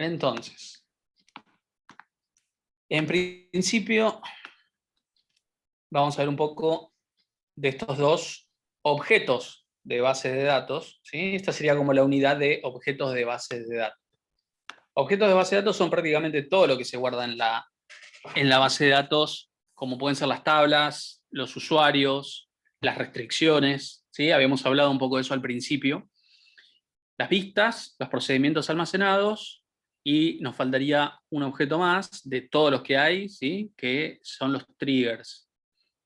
Entonces, en principio, vamos a ver un poco de estos dos objetos de base de datos, ¿sí? Esta sería como la unidad de objetos de base de datos. Objetos de base de datos son prácticamente todo lo que se guarda en la base de datos, como pueden ser las tablas, los usuarios, las restricciones, ¿sí? Habíamos hablado un poco de eso al principio. Las vistas, los procedimientos almacenados, y nos faltaría un objeto más de todos los que hay, ¿sí? Que son los triggers.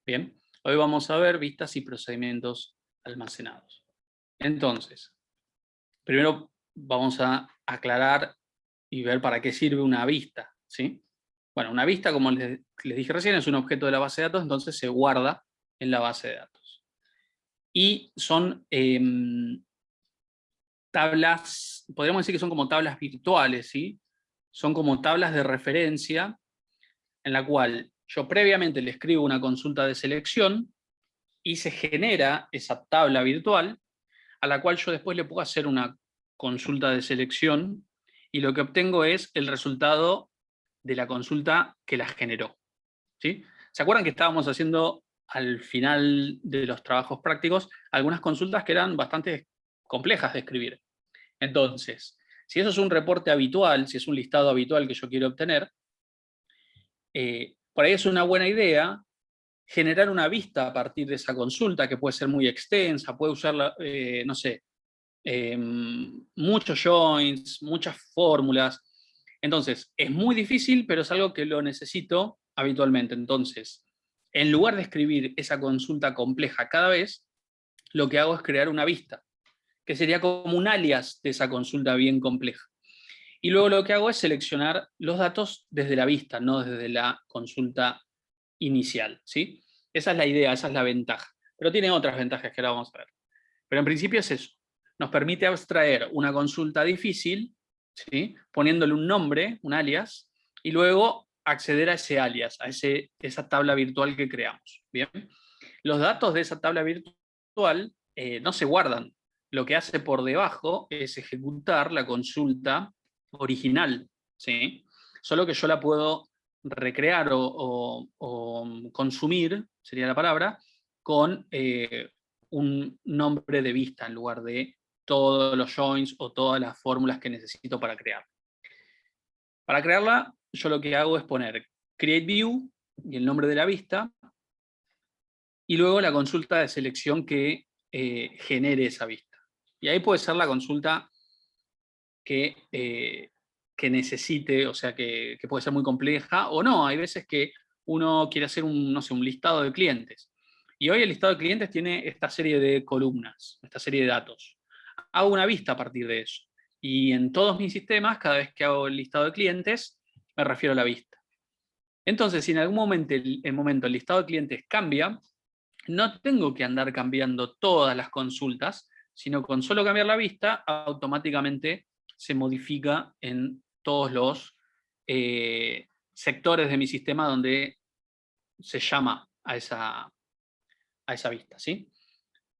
Bien, hoy vamos a ver vistas y procedimientos almacenados. Entonces, primero vamos a aclarar y ver para qué sirve una vista, ¿sí? Bueno, una vista, como les dije recién, es un objeto de la base de datos, entonces se guarda en la base de datos. Y son tablas, podríamos decir que son como tablas virtuales, ¿sí? Son como tablas de referencia en la cual yo previamente le escribo una consulta de selección y se genera esa tabla virtual a la cual yo después le puedo hacer una consulta de selección y lo que obtengo es el resultado de la consulta que la generó, ¿sí? ¿Se acuerdan que estábamos haciendo al final de los trabajos prácticos algunas consultas que eran bastante complejas de escribir? Entonces, si eso es un reporte habitual, si es un listado habitual que yo quiero obtener, por ahí es una buena idea generar una vista a partir de esa consulta, que puede ser muy extensa, puede usar, no sé, muchos joins, muchas fórmulas. Entonces, es muy difícil, pero es algo que lo necesito habitualmente. Entonces, en lugar de escribir esa consulta compleja cada vez, lo que hago es crear una vista, que sería como un alias de esa consulta bien compleja. Y luego lo que hago es seleccionar los datos desde la vista, no desde la consulta inicial, ¿sí? Esa es la idea, esa es la ventaja. Pero tiene otras ventajas que ahora vamos a ver. Pero en principio es eso. Nos permite abstraer una consulta difícil, ¿sí? Poniéndole un nombre, un alias, y luego acceder a ese alias, a esa tabla virtual que creamos. ¿Bien? Los datos de esa tabla virtual no se guardan. Lo que hace por debajo es ejecutar la consulta original, ¿sí? Solo que yo la puedo recrear o consumir, sería la palabra, con un nombre de vista en lugar de todos los joins o todas las fórmulas que necesito para crear. Para crearla, yo lo que hago es poner create view y el nombre de la vista, y luego la consulta de selección que genere esa vista. Y ahí puede ser la consulta que necesite, o sea, que puede ser muy compleja o no. Hay veces que uno quiere hacer no sé, un listado de clientes. Y hoy el listado de clientes tiene esta serie de columnas, esta serie de datos. Hago una vista a partir de eso. Y en todos mis sistemas, cada vez que hago el listado de clientes, me refiero a la vista. Entonces, si en algún momento el listado de clientes cambia, no tengo que andar cambiando todas las consultas, sino con solo cambiar la vista, automáticamente se modifica en todos los sectores de mi sistema donde se llama a esa vista, ¿sí?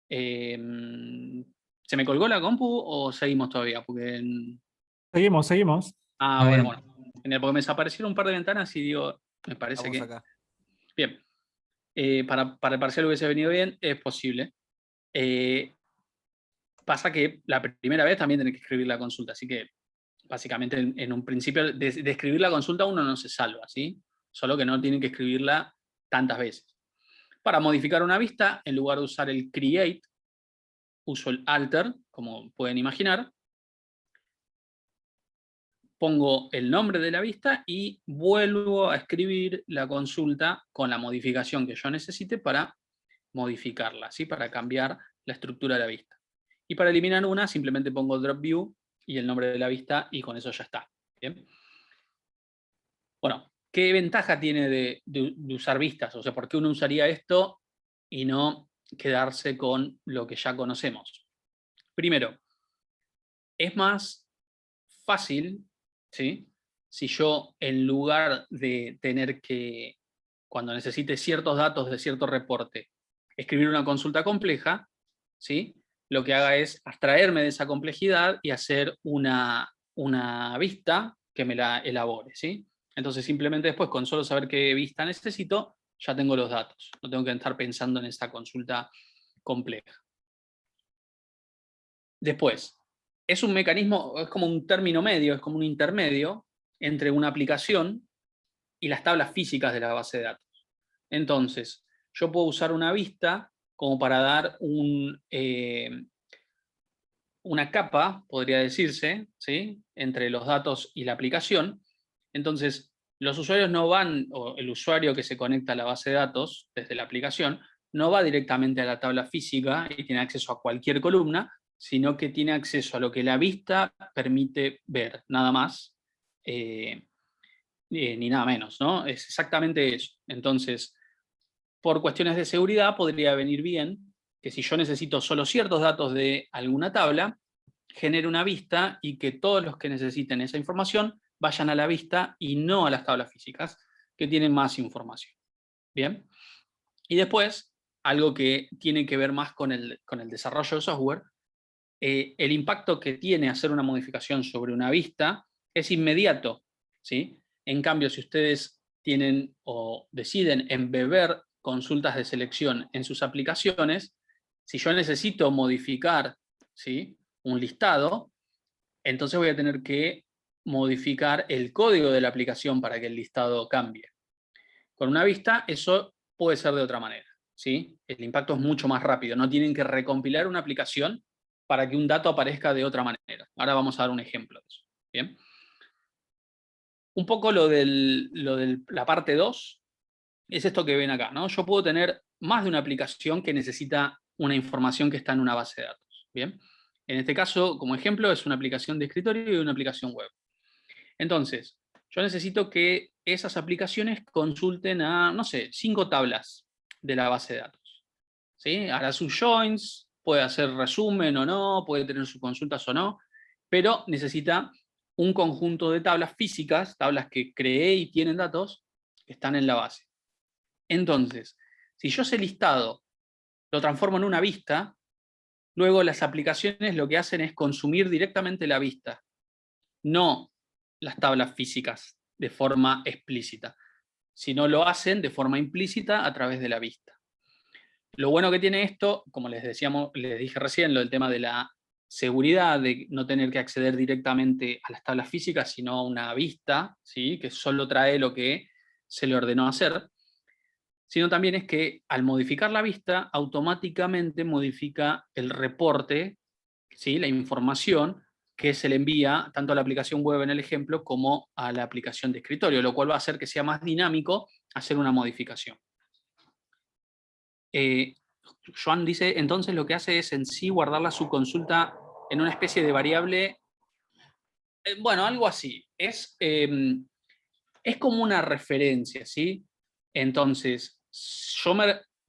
¿Se me colgó la compu o seguimos todavía? Seguimos. Ah, Está bueno, bien, bueno. Genial, porque me desaparecieron un par de ventanas y digo, me parece estamos que... acá. Bien. Para el parcial hubiese venido bien, es posible. Pasa que la primera vez también tenés que escribir la consulta, así que básicamente en un principio de escribir la consulta uno no se salva, ¿sí? Solo que no tienen que escribirla tantas veces. Para modificar una vista, en lugar de usar el create, uso el alter, como pueden imaginar. Pongo el nombre de la vista y vuelvo a escribir la consulta con la modificación que yo necesite para modificarla, ¿sí? Para cambiar la estructura de la vista. Y para eliminar una, simplemente pongo drop view y el nombre de la vista y con eso ya está. ¿Bien? Bueno, ¿qué ventaja tiene de usar vistas? O sea, ¿por qué uno usaría esto y no quedarse con lo que ya conocemos? Primero, es más fácil, ¿sí? Si yo, en lugar de tener que, cuando necesite ciertos datos de cierto reporte, escribir una consulta compleja, ¿sí? Lo que haga es abstraerme de esa complejidad y hacer una vista que me la elabore, ¿sí? Entonces simplemente después, con solo saber qué vista necesito, ya tengo los datos. No tengo que estar pensando en esta consulta compleja. Después, es un mecanismo, es como un término medio, es como un intermedio entre una aplicación y las tablas físicas de la base de datos. Entonces, yo puedo usar una vista como para dar una capa, podría decirse, ¿sí?, entre los datos y la aplicación. Entonces, los usuarios no van, o el usuario que se conecta a la base de datos desde la aplicación, no va directamente a la tabla física y tiene acceso a cualquier columna, sino que tiene acceso a lo que la vista permite ver, nada más, ni nada menos, ¿no? Es exactamente eso. Entonces, por cuestiones de seguridad, podría venir bien que si yo necesito solo ciertos datos de alguna tabla, genere una vista y que todos los que necesiten esa información vayan a la vista y no a las tablas físicas, que tienen más información. Bien. Y después, algo que tiene que ver más con el desarrollo de software, el impacto que tiene hacer una modificación sobre una vista es inmediato, ¿sí? En cambio, si ustedes tienen o deciden embeber consultas de selección en sus aplicaciones, si yo necesito modificar, ¿sí?, un listado, entonces voy a tener que modificar el código de la aplicación para que el listado cambie. Con una vista eso puede ser de otra manera, ¿sí? El impacto es mucho más rápido, no tienen que recompilar una aplicación para que un dato aparezca de otra manera. Ahora vamos a dar un ejemplo de eso. ¿Bien? Un poco lo de la parte 2 es esto que ven acá, ¿no? Yo puedo tener más de una aplicación que necesita una información que está en una base de datos. ¿Bien? En este caso, como ejemplo, es una aplicación de escritorio y una aplicación web. Entonces, yo necesito que esas aplicaciones consulten a, no sé, 5 tablas de la base de datos. ¿Sí? Hará sus joins, puede hacer resumen o no, puede tener sus consultas o no, pero necesita un conjunto de tablas físicas, tablas que creé y tienen datos, que están en la base. Entonces, si yo ese listado lo transformo en una vista, luego las aplicaciones lo que hacen es consumir directamente la vista, no las tablas físicas de forma explícita, sino lo hacen de forma implícita a través de la vista. Lo bueno que tiene esto, como les dije recién, lo del tema de la seguridad, de no tener que acceder directamente a las tablas físicas, sino a una vista, ¿sí?, que solo trae lo que se le ordenó hacer, sino también es que al modificar la vista, automáticamente modifica el reporte, ¿sí?, la información que se le envía tanto a la aplicación web en el ejemplo como a la aplicación de escritorio, lo cual va a hacer que sea más dinámico hacer una modificación. Joan dice, entonces lo que hace es en sí guardar la subconsulta en una especie de variable, bueno, algo así. Es como una referencia, ¿sí? Entonces,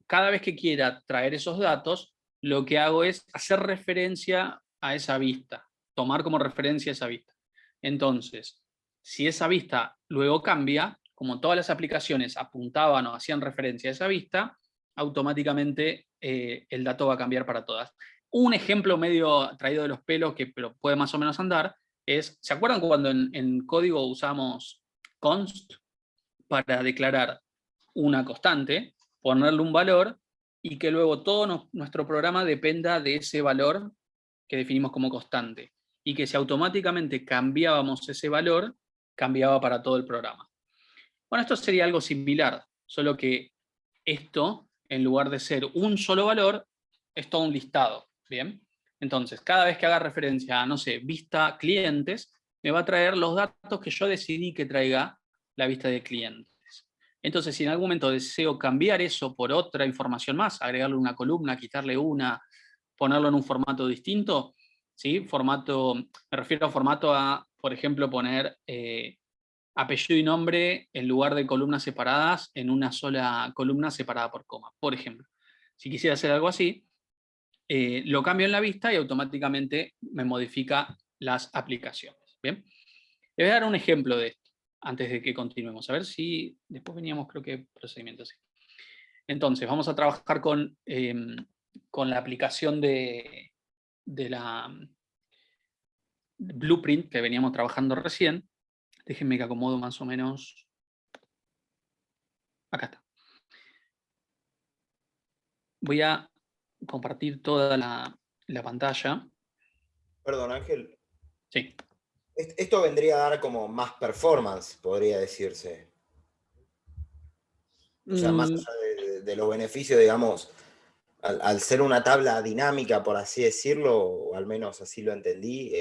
cada vez que quiera traer esos datos, lo que hago es hacer referencia a esa vista, tomar como referencia esa vista. Entonces, si esa vista luego cambia, como todas las aplicaciones apuntaban o hacían referencia a esa vista, automáticamente el dato va a cambiar para todas. Un ejemplo medio traído de los pelos, pero puede más o menos andar, es, ¿se acuerdan cuando en código usamos const para declarar una constante, ponerle un valor y que luego todo nuestro programa dependa de ese valor que definimos como constante? Y que si automáticamente cambiábamos ese valor, cambiaba para todo el programa. Bueno, esto sería algo similar, solo que esto, en lugar de ser un solo valor, es todo un listado, ¿bien? Entonces, cada vez que haga referencia a, no sé, vista clientes, me va a traer los datos que yo decidí que traiga la vista de clientes. Entonces, si en algún momento deseo cambiar eso por otra información más, agregarle una columna, quitarle una, ponerlo en un formato distinto, ¿sí? Formato, me refiero a formato a, por ejemplo, poner apellido y nombre en lugar de columnas separadas en una sola columna separada por coma, por ejemplo. Si quisiera hacer algo así, lo cambio en la vista y automáticamente me modifica las aplicaciones. ¿Bien? Les voy a dar un ejemplo de esto antes de que continuemos. A ver si después veníamos, creo que procedimientos. Entonces, vamos a trabajar con la aplicación de la Blueprint que veníamos trabajando recién. Déjenme que acomodo más o menos. Acá está. Voy a compartir toda la pantalla. Perdón, Ángel. Sí. Esto vendría a dar como más performance, podría decirse. O sea, más Mm, allá de los beneficios, digamos, al ser una tabla dinámica, por así decirlo, o al menos así lo entendí,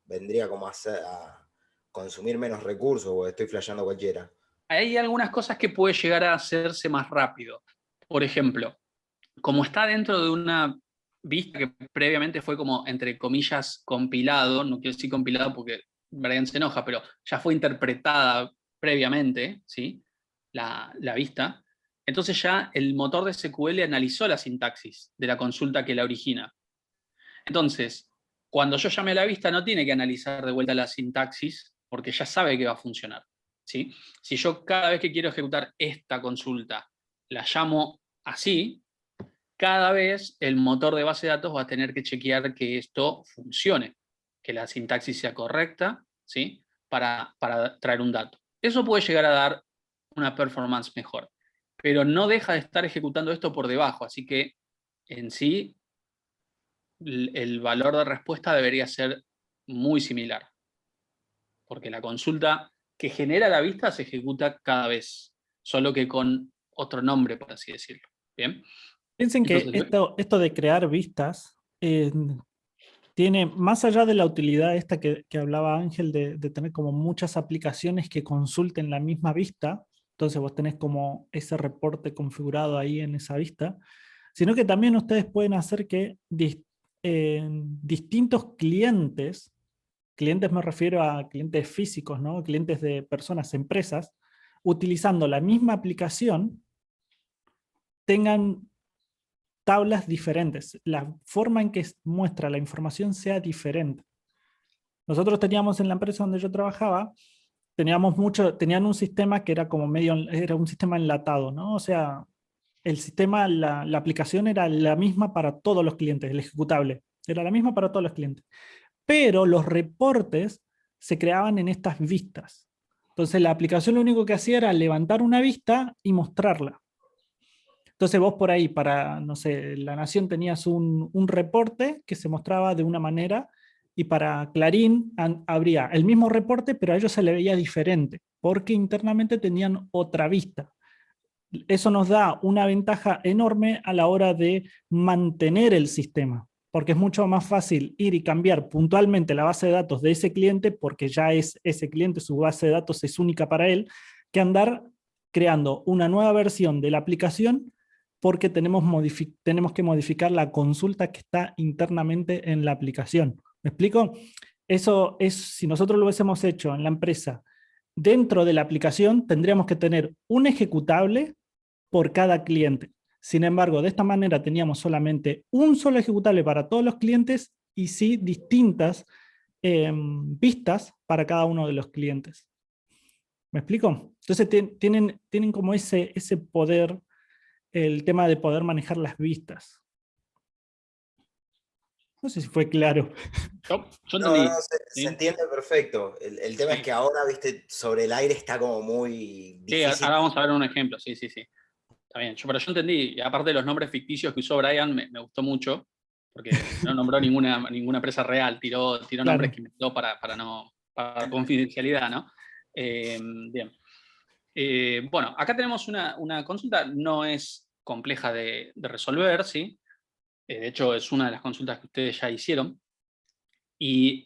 vendría como a consumir menos recursos, o estoy flasheando cualquiera. hay algunas cosas que puede llegar a hacerse más rápido. Por ejemplo, como está dentro de una vista que previamente fue como, entre comillas, compilado, no quiero decir compilado porque Brian se enoja, pero ya fue interpretada previamente, ¿sí? La vista. Entonces ya el motor de SQL analizó la sintaxis de la consulta que la origina. Entonces, cuando yo llame a la vista, no tiene que analizar de vuelta la sintaxis, porque ya sabe que va a funcionar, ¿sí? Si yo cada vez que quiero ejecutar esta consulta la llamo así, cada vez el motor de base de datos va a tener que chequear que esto funcione, que la sintaxis sea correcta, ¿sí? Para traer un dato. Eso puede llegar a dar una performance mejor, pero no deja de estar ejecutando esto por debajo, así que en sí el valor de respuesta debería ser muy similar, porque la consulta que genera la vista se ejecuta cada vez, solo que con otro nombre, por así decirlo. ¿Bien? Piensen que Entonces, esto de crear vistas tiene, más allá de la utilidad esta que hablaba Ángel, de tener como muchas aplicaciones que consulten la misma vista, entonces vos tenés como ese reporte configurado ahí en esa vista, sino que también ustedes pueden hacer que distintos clientes me refiero a clientes físicos, ¿no? Clientes de personas, empresas, utilizando la misma aplicación, tengan tablas diferentes. La forma en que muestra la información sea diferente. Nosotros teníamos en la empresa donde yo trabajaba, tenían un sistema que era como era un sistema enlatado, ¿no? O sea, el sistema, la aplicación era la misma para todos los clientes, el ejecutable, era la misma para todos los clientes. Pero los reportes se creaban en estas vistas. Entonces la aplicación lo único que hacía era levantar una vista y mostrarla. Entonces vos por ahí, para, no sé, La Nación tenías un reporte que se mostraba de una manera y para Clarín habría el mismo reporte, pero a ellos se le veía diferente, porque internamente tenían otra vista. Eso nos da una ventaja enorme a la hora de mantener el sistema, porque es mucho más fácil ir y cambiar puntualmente la base de datos de ese cliente, porque ya es ese cliente, su base de datos es única para él, que andar creando una nueva versión de la aplicación porque tenemos que modificar la consulta que está internamente en la aplicación. ¿Me explico? Eso es, si nosotros lo hubiésemos hecho en la empresa, dentro de la aplicación tendríamos que tener un ejecutable por cada cliente. Sin embargo, de esta manera teníamos solamente un solo ejecutable para todos los clientes y sí distintas vistas para cada uno de los clientes. ¿Me explico? Entonces tienen como ese poder, el tema de poder manejar las vistas. No sé si fue claro. yo No, no, entendí. se ¿Sí? entiende perfecto. El tema es Sí. que ahora, viste, sobre el aire está como muy Sí, difícil. ahora vamos a ver un ejemplo. Sí, sí, sí. Está bien. Pero yo entendí, y aparte de los nombres ficticios que usó Brian, me gustó mucho, porque no nombró ninguna empresa real, tiró nombres Claro. que inventó para confidencialidad, ¿no? Bien. Bueno, acá tenemos una consulta, no es compleja de resolver, ¿sí? De hecho, es una de las consultas que ustedes ya hicieron. Y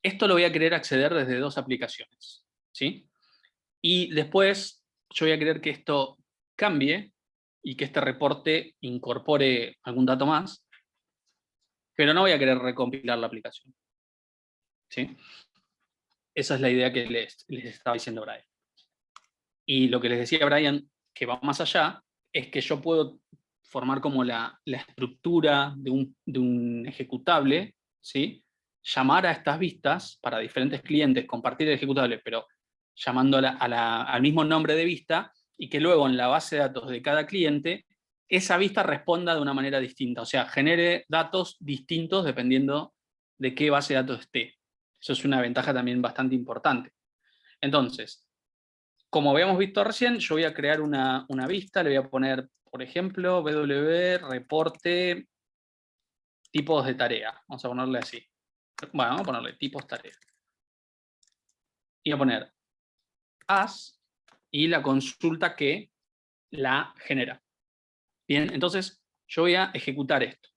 esto lo voy a querer acceder desde dos aplicaciones, ¿sí? Y después yo voy a querer que esto cambie y que este reporte incorpore algún dato más, pero no voy a querer recompilar la aplicación, ¿sí? Esa es la idea que les estaba diciendo Brian. Y lo que les decía Brian, que va más allá, es que yo puedo formar como la estructura de un ejecutable, ¿sí? Llamar a estas vistas para diferentes clientes, compartir el ejecutable, pero llamando al mismo nombre de vista, y que luego en la base de datos de cada cliente, esa vista responda de una manera distinta, o sea, genere datos distintos dependiendo de qué base de datos esté. Eso es una ventaja también bastante importante. Entonces, como habíamos visto recién, yo voy a crear una vista, le voy a poner, por ejemplo, reporte tipos de tarea. Vamos a ponerle así. Bueno, vamos a ponerle tipos tarea. Y voy a poner as y la consulta que la genera. Bien, entonces yo voy a ejecutar esto.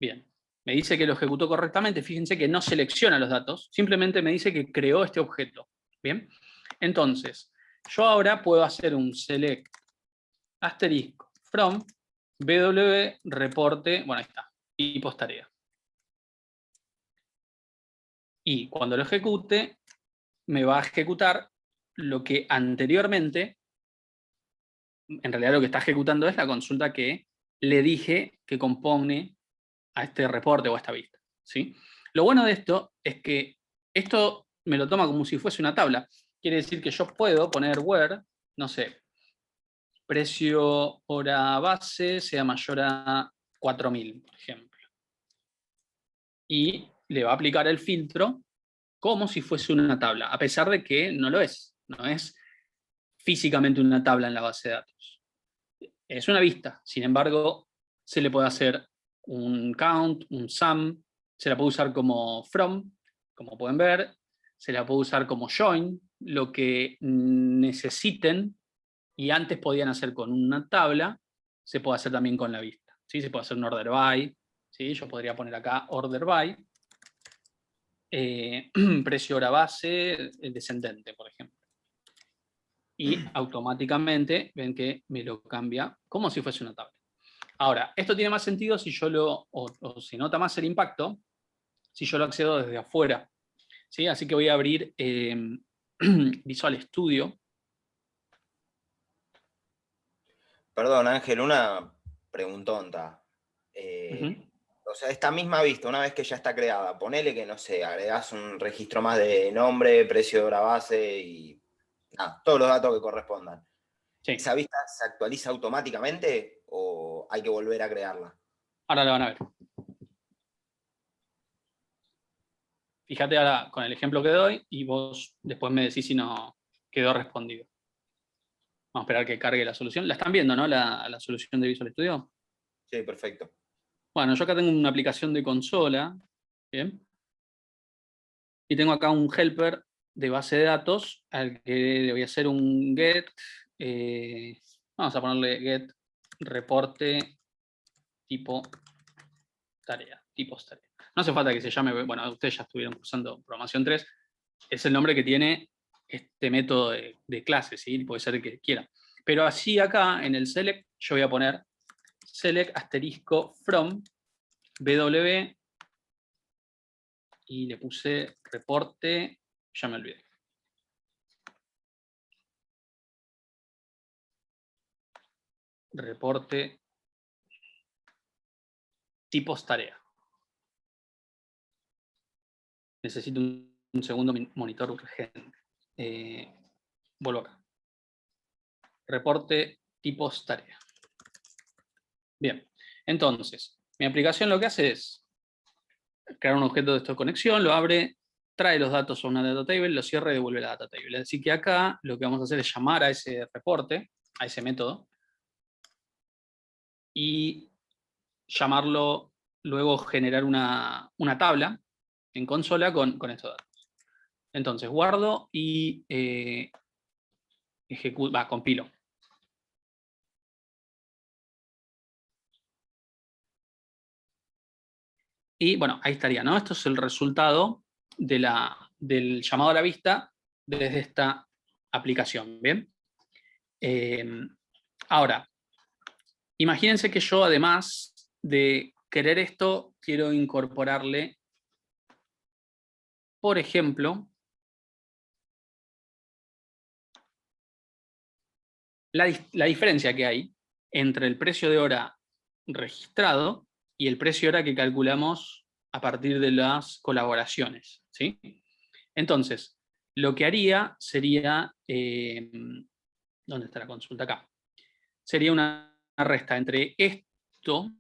Bien, me dice que lo ejecutó correctamente. Fíjense que no selecciona los datos, simplemente me dice que creó este objeto. Bien, entonces yo ahora puedo hacer un select asterisco from reporte, bueno, ahí está, tipos tarea. Y cuando lo ejecute, me va a ejecutar lo que anteriormente, en realidad lo que está ejecutando es la consulta que le dije que compone a este reporte o a esta vista, ¿sí? Lo bueno de esto es que esto me lo toma como si fuese una tabla. Quiere decir que yo puedo poner where, no sé, precio hora base sea mayor a 4000, por ejemplo. Y le va a aplicar el filtro como si fuese una tabla, a pesar de que no lo es. No es físicamente una tabla en la base de datos. Es una vista, sin embargo, se le puede hacer un count, un sum, se la puede usar como from, como pueden ver, se la puede usar como join, lo que necesiten, y antes podían hacer con una tabla, se puede hacer también con la vista. ¿Sí? Se puede hacer un order by, ¿sí? Yo podría poner acá order by, precio hora base descendente, por ejemplo. Y automáticamente ven que me lo cambia como si fuese una tabla. Ahora, esto tiene más sentido si yo o se nota más el impacto, si yo lo accedo desde afuera. ¿Sí? Así que voy a abrir Visual Studio. Perdón, Ángel, una preguntonta. O sea, esta misma vista, una vez que ya está creada, ponele que, no sé, agregás un registro más de nombre, precio de hora base y nada, todos los datos que correspondan. Sí, ¿Esa vista se actualiza automáticamente o hay que volver a crearla? ahora lo van a ver. Fíjate ahora con el ejemplo que doy y vos después me decís si no quedó respondido. Vamos a esperar que cargue la solución. La están viendo, ¿no? La solución de Visual Studio. Sí, perfecto. Bueno, yo acá tengo una aplicación de consola. ¿Bien? Y tengo acá un helper de base de datos al que le voy a hacer un get. Vamos a ponerle get reporte tipo tarea. Tipos tarea. No hace falta que se llame, bueno, ustedes ya estuvieron cursando programación 3. Es el nombre que tiene este método de clase, ¿sí? Puede ser el que quiera. Pero así acá en el select yo voy a poner select asterisco from w y le puse reporte, ya me olvidé. Reporte tipos tarea. Necesito un segundo monitor urgente. Vuelvo acá. Reporte tipos tarea. Bien, entonces, mi aplicación lo que hace es crear un objeto de esta conexión, lo abre, trae los datos a una data table, lo cierra y devuelve la data table. Así que acá lo que vamos a hacer es llamar a ese reporte, a ese método, y llamarlo, luego generar una tabla en consola con estos datos. Entonces guardo y compilo. Y bueno, ahí estaría, ¿no? Esto es el resultado del llamado a la vista desde esta aplicación, ¿bien? Ahora, imagínense que yo, además de querer esto, quiero incorporarle, por ejemplo, la diferencia que hay entre el precio de hora registrado y el precio de hora que calculamos a partir de las colaboraciones, ¿sí? Entonces, lo que haría sería, ¿dónde está la consulta? Acá. Sería una resta entre esto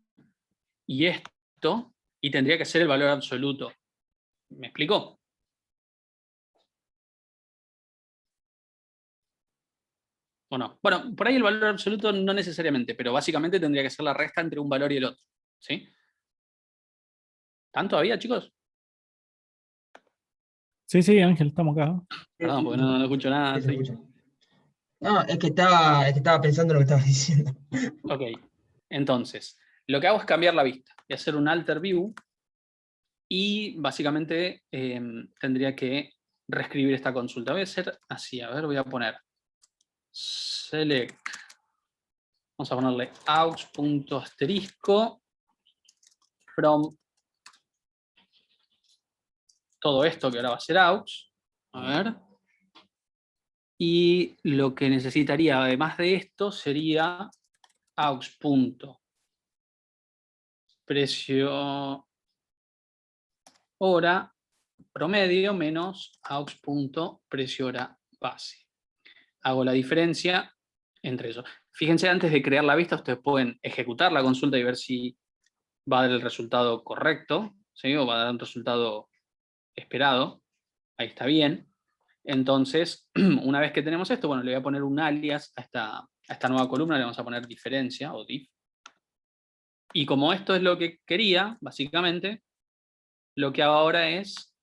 y tendría que ser el valor absoluto ¿Me explicó? ¿O no? Bueno, por ahí el valor absoluto no necesariamente, pero básicamente tendría que ser la resta entre un valor y el otro. ¿Sí? ¿Están todavía, chicos? Sí, sí, Ángel, estamos acá. Sí, Perdón, sí, porque no escucho nada. sí, se Estoy... escucha. No, es que estaba pensando en lo que estabas diciendo. Ok. Entonces, lo que hago es cambiar la vista. Voy a hacer un alter view y básicamente tendría que reescribir esta consulta. Voy a hacer así, a ver, voy a poner select, vamos a ponerle aux.asterisco from todo esto que ahora va a ser aux, a ver, y lo que necesitaría además de esto sería aux.precio hora promedio menos aux.precio hora base. Hago la diferencia entre eso. Fíjense, antes de crear la vista, ustedes pueden ejecutar la consulta y ver si va a dar el resultado correcto, ¿sí? O va a dar un resultado esperado. Ahí está bien. Entonces, una vez que tenemos esto, bueno, le voy a poner un alias a esta nueva columna, le vamos a poner diferencia o diff. Y como esto es lo que quería, básicamente, lo que hago ahora es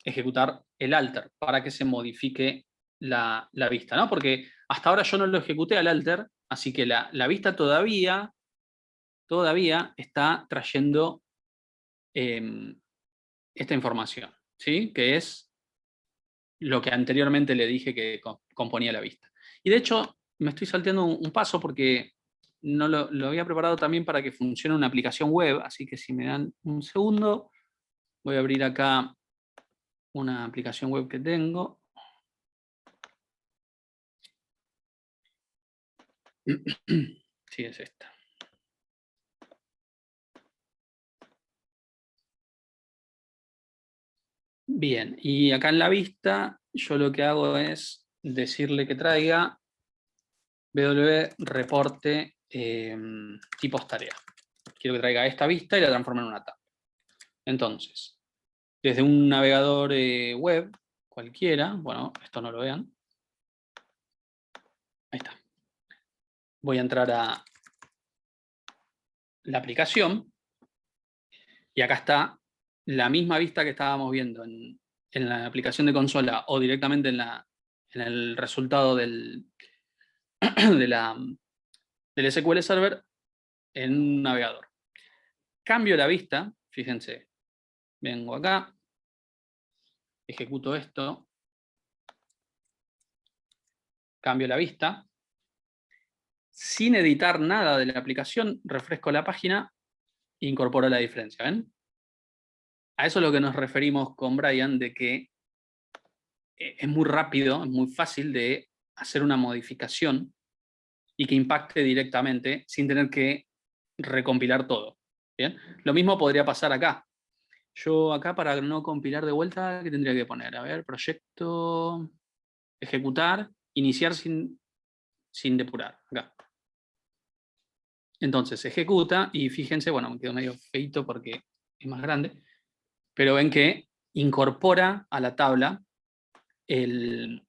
ejecutar el alter para que se modifique la vista, ¿no? Porque hasta ahora yo no lo ejecuté al alter, así que la vista todavía está trayendo esta información, ¿sí? Que es lo que anteriormente le dije que componía la vista. Y de hecho, me estoy salteando un paso porque no lo había preparado también para que funcione una aplicación web, así que si me dan un segundo, voy a abrir acá una aplicación web que tengo. Sí, es esta. Bien, y acá en la vista yo lo que hago es decirle que traiga wreporte tipos tarea. Quiero que traiga esta vista y la transforme en una tabla. Entonces, desde un navegador web cualquiera, bueno, esto no lo vean. Ahí está. Voy a entrar a la aplicación y acá está la misma vista que estábamos viendo en la aplicación de consola o directamente en el resultado del SQL Server en un navegador. Cambio la vista, fíjense, vengo acá, ejecuto esto, cambio la vista, sin editar nada de la aplicación, refresco la página e incorporo la diferencia, ¿ven? A eso es lo que nos referimos con Brian, de que es muy rápido, es muy fácil de hacer una modificación y que impacte directamente sin tener que recompilar todo. ¿Bien? Lo mismo podría pasar acá. Yo acá, para no compilar de vuelta, ¿qué tendría que poner? A ver, proyecto, ejecutar, iniciar sin depurar. Acá. Entonces, ejecuta y fíjense, bueno, me quedó medio feito porque es más grande, pero ven que incorpora a la tabla el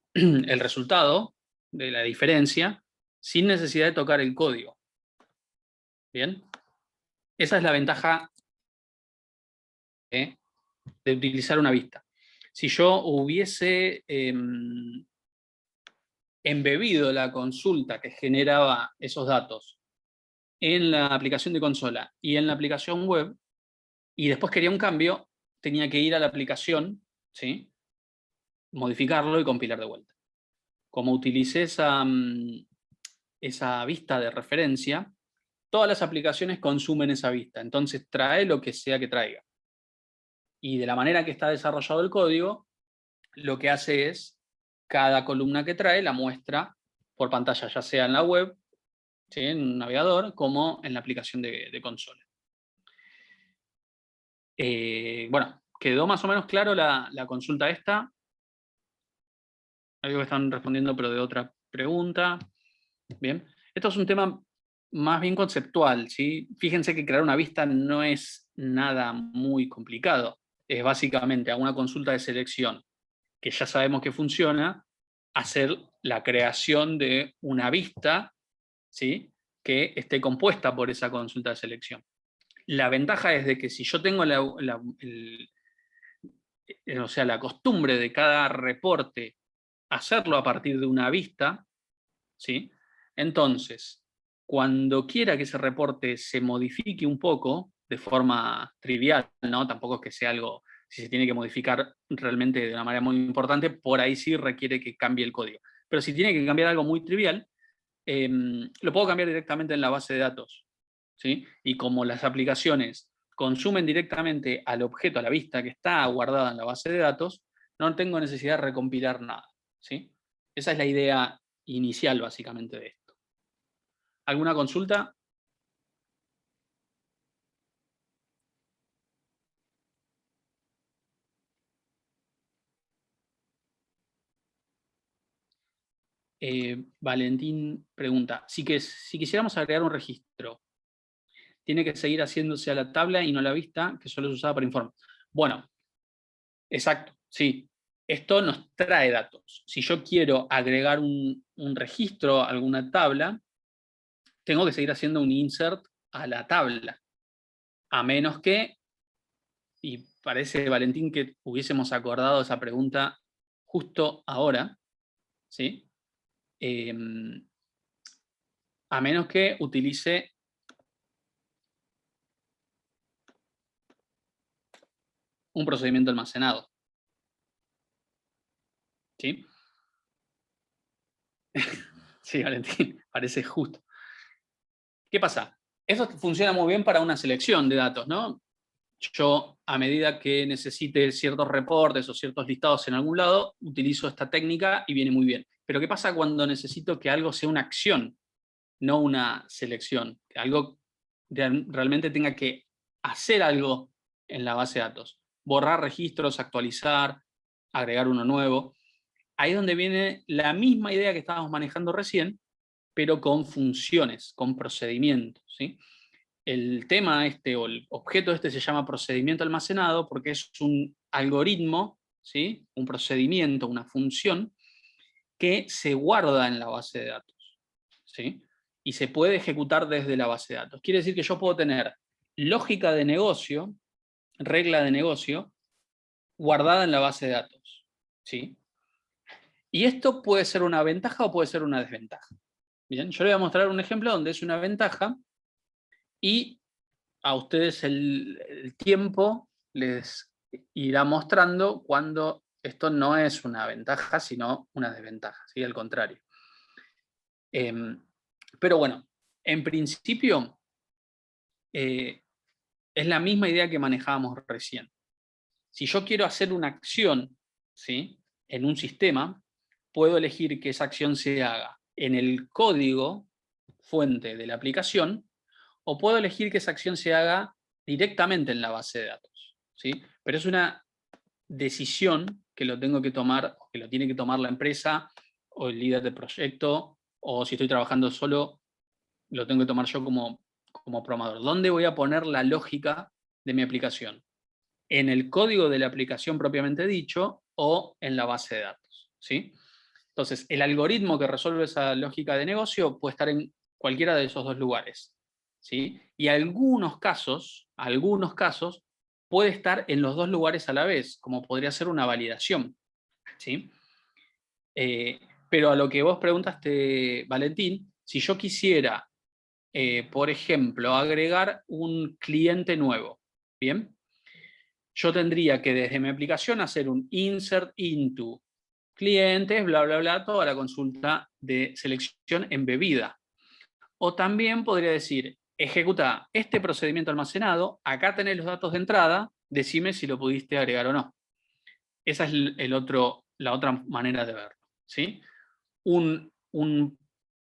resultado de la diferencia sin necesidad de tocar el código. ¿Bien? Esa es la ventaja de utilizar una vista. Si yo hubiese embebido la consulta que generaba esos datos en la aplicación de consola y en la aplicación web, y después quería un cambio, tenía que ir a la aplicación, ¿sí? Modificarlo y compilar de vuelta. Como utilicé esa vista de referencia, todas las aplicaciones consumen esa vista, entonces trae lo que sea que traiga. Y de la manera que está desarrollado el código, lo que hace es, cada columna que trae la muestra por pantalla, ya sea en la web, ¿sí? En un navegador, como en la aplicación de consola. Bueno, quedó más o menos claro la consulta esta. Algo que están respondiendo, pero de otra pregunta. Bien. Esto es un tema más bien conceptual, ¿sí? Fíjense que crear una vista no es nada muy complicado. Es básicamente a una consulta de selección que ya sabemos que funciona, hacer la creación de una vista, ¿sí?, que esté compuesta por esa consulta de selección. La ventaja es de que si yo tengo o sea, la costumbre de cada reporte hacerlo a partir de una vista, ¿sí?, entonces, cuando quiera que ese reporte se modifique un poco, de forma trivial, ¿no? Tampoco es que sea algo, si se tiene que modificar realmente de una manera muy importante, por ahí sí requiere que cambie el código. Pero si tiene que cambiar algo muy trivial, lo puedo cambiar directamente en la base de datos, ¿sí? Y como las aplicaciones consumen directamente al objeto, a la vista que está guardada en la base de datos, no tengo necesidad de recompilar nada, ¿sí? Esa es la idea inicial, básicamente, de esto. ¿Alguna consulta? Valentín pregunta, si quisiéramos agregar un registro, ¿tiene que seguir haciéndose a la tabla y no a la vista, que solo es usada para informe? Bueno, exacto, sí. Esto nos trae datos. Si yo quiero agregar un registro a alguna tabla, tengo que seguir haciendo un insert a la tabla. A menos que, y parece, Valentín, que hubiésemos acordado esa pregunta justo ahora, ¿sí? A menos que utilice un procedimiento almacenado. ¿Sí? Sí, Valentín, parece justo. ¿Qué pasa? Eso funciona muy bien para una selección de datos, ¿no? Yo, a medida que necesite ciertos reportes o ciertos listados en algún lado, utilizo esta técnica y viene muy bien. Pero ¿qué pasa cuando necesito que algo sea una acción, no una selección? Que algo realmente tenga que hacer algo en la base de datos. Borrar registros, actualizar, agregar uno nuevo. Ahí es donde viene la misma idea que estábamos manejando recién, pero con funciones, con procedimientos, ¿sí? El tema este, o el objeto este, se llama procedimiento almacenado porque es un algoritmo, ¿sí?, un procedimiento, una función que se guarda en la base de datos, ¿sí?, y se puede ejecutar desde la base de datos. Quiere decir que yo puedo tener lógica de negocio, regla de negocio, guardada en la base de datos, ¿sí? Y esto puede ser una ventaja o puede ser una desventaja. Bien, yo les voy a mostrar un ejemplo donde es una ventaja y a ustedes el tiempo les irá mostrando cuando esto no es una ventaja, sino una desventaja, ¿sí? Al contrario. Pero bueno, en principio es la misma idea que manejábamos recién. Si yo quiero hacer una acción, ¿sí?, en un sistema, puedo elegir que esa acción se haga en el código fuente de la aplicación o puedo elegir que esa acción se haga directamente en la base de datos, ¿sí? Pero es una decisión que lo tengo que tomar, que lo tiene que tomar la empresa o el líder del proyecto, o si estoy trabajando solo, lo tengo que tomar yo como programador. ¿Dónde voy a poner la lógica de mi aplicación? ¿En el código de la aplicación propiamente dicho o en la base de datos? ¿Sí? Entonces, el algoritmo que resuelve esa lógica de negocio puede estar en cualquiera de esos dos lugares, ¿sí? Y algunos casos, puede estar en los dos lugares a la vez, como podría ser una validación, ¿sí? Pero a lo que vos preguntaste, Valentín, si yo quisiera, por ejemplo, agregar un cliente nuevo, ¿bien? Yo tendría que desde mi aplicación hacer un insert into clientes, bla, bla, bla, toda la consulta de selección embebida. O también podría decir, ejecuta este procedimiento almacenado, acá tenés los datos de entrada, decime si lo pudiste agregar o no. Esa es la otra manera de verlo, ¿sí? Un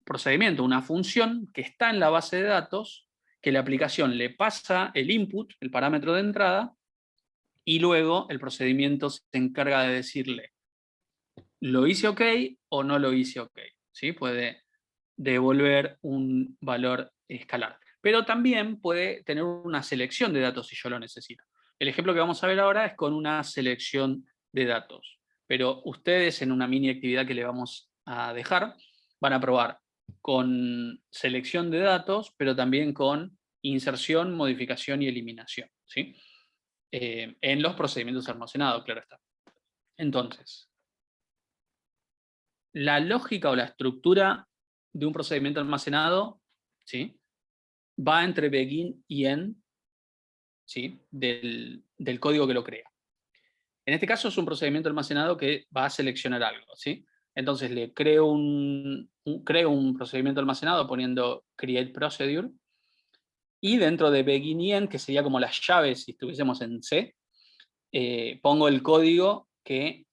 procedimiento, una función que está en la base de datos, que la aplicación le pasa el input, el parámetro de entrada, y luego el procedimiento se encarga de decirle, ¿lo hice ok o no lo hice ok? ¿Sí? Puede devolver un valor escalar. Pero también puede tener una selección de datos si yo lo necesito. El ejemplo que vamos a ver ahora es con una selección de datos. Pero ustedes en una mini actividad que le vamos a dejar van a probar con selección de datos, pero también con inserción, modificación y eliminación, ¿sí? En los procedimientos almacenados, claro está. Entonces, la lógica o la estructura de un procedimiento almacenado, ¿sí?, va entre begin y end, ¿sí?, del código que lo crea. En este caso es un procedimiento almacenado que va a seleccionar algo, ¿sí? Entonces le creo un procedimiento almacenado poniendo create procedure, y dentro de begin y end, que sería como las llaves si estuviésemos en C, pongo el código que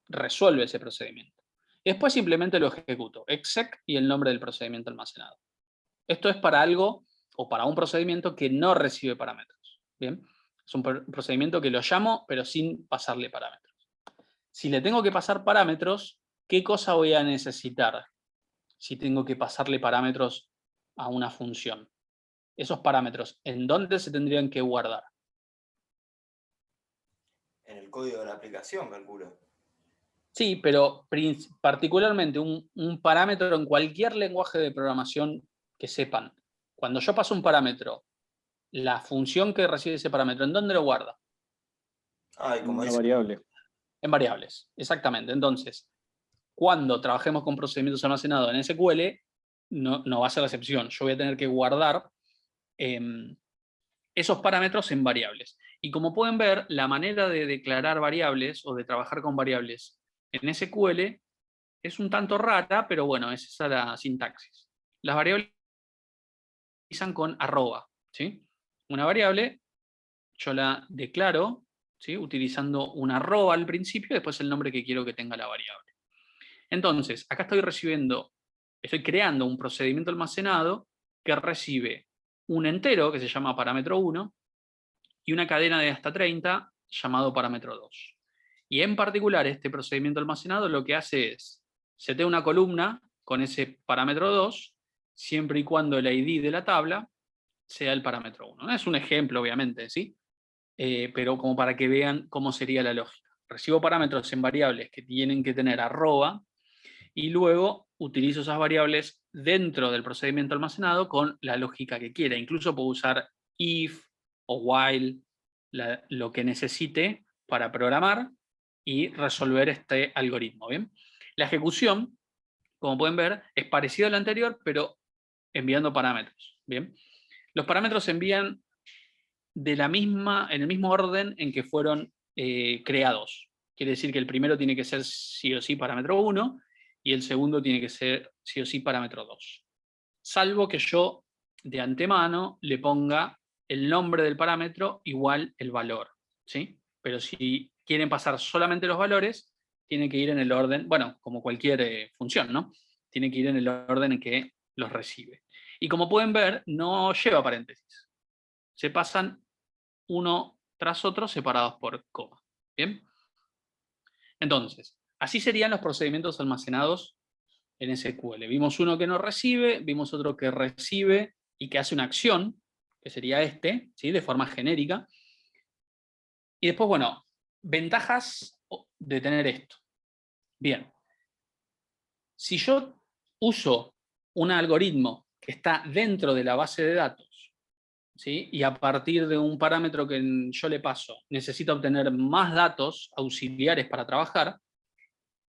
resuelve ese procedimiento. Y después simplemente lo ejecuto, exec y el nombre del procedimiento almacenado. Esto es para algo o para un procedimiento que no recibe parámetros. ¿Bien? Es un procedimiento que lo llamo, pero sin pasarle parámetros. Si le tengo que pasar parámetros, ¿qué cosa voy a necesitar si tengo que pasarle parámetros a una función? Esos parámetros, ¿en dónde se tendrían que guardar? En el código de la aplicación, calculo. Sí, pero particularmente un parámetro en cualquier lenguaje de programación que sepan. Cuando yo paso un parámetro, la función que recibe ese parámetro, ¿en dónde lo guarda? Ah, y como Una dice, variable. En variables, exactamente. Entonces, cuando trabajemos con procedimientos almacenados en SQL, no va a ser la excepción. Yo voy a tener que guardar esos parámetros en variables. Y como pueden ver, la manera de declarar variables o de trabajar con variables en SQL es un tanto rara, pero bueno, es esa la sintaxis. Las variables se utilizan con arroba, ¿sí? Una variable, yo la declaro, ¿sí?, utilizando un arroba al principio y después el nombre que quiero que tenga la variable. Entonces, acá estoy creando un procedimiento almacenado que recibe un entero que se llama parámetro 1 y una cadena de hasta 30 llamado parámetro 2. Y en particular este procedimiento almacenado lo que hace es setea una columna con ese parámetro 2 siempre y cuando el ID de la tabla sea el parámetro 1. Es un ejemplo, obviamente, ¿sí? Pero como para que vean cómo sería la lógica. Recibo parámetros en variables que tienen que tener arroba y luego utilizo esas variables dentro del procedimiento almacenado con la lógica que quiera. Incluso puedo usar if o while, lo que necesite para programar y resolver este algoritmo. ¿Bien? La ejecución, como pueden ver, es parecida a la anterior, pero enviando parámetros. ¿Bien? Los parámetros se envían en el mismo orden en que fueron creados. Quiere decir que el primero tiene que ser sí o sí parámetro 1 y el segundo tiene que ser sí o sí parámetro 2. Salvo que yo de antemano le ponga el nombre del parámetro igual el valor, ¿sí? Pero si quieren pasar solamente los valores, tiene que ir en el orden, bueno, como cualquier función, ¿no? Tiene que ir en el orden en que los recibe. Y como pueden ver, no lleva paréntesis. Se pasan uno tras otro separados por coma. ¿Bien? Entonces, así serían los procedimientos almacenados en SQL. Vimos uno que no recibe, vimos otro que recibe y que hace una acción, que sería este, ¿sí?, de forma genérica. Y después, bueno, ventajas de tener esto. Bien, si yo uso un algoritmo que está dentro de la base de datos, ¿sí?, y a partir de un parámetro que yo le paso necesito obtener más datos auxiliares para trabajar,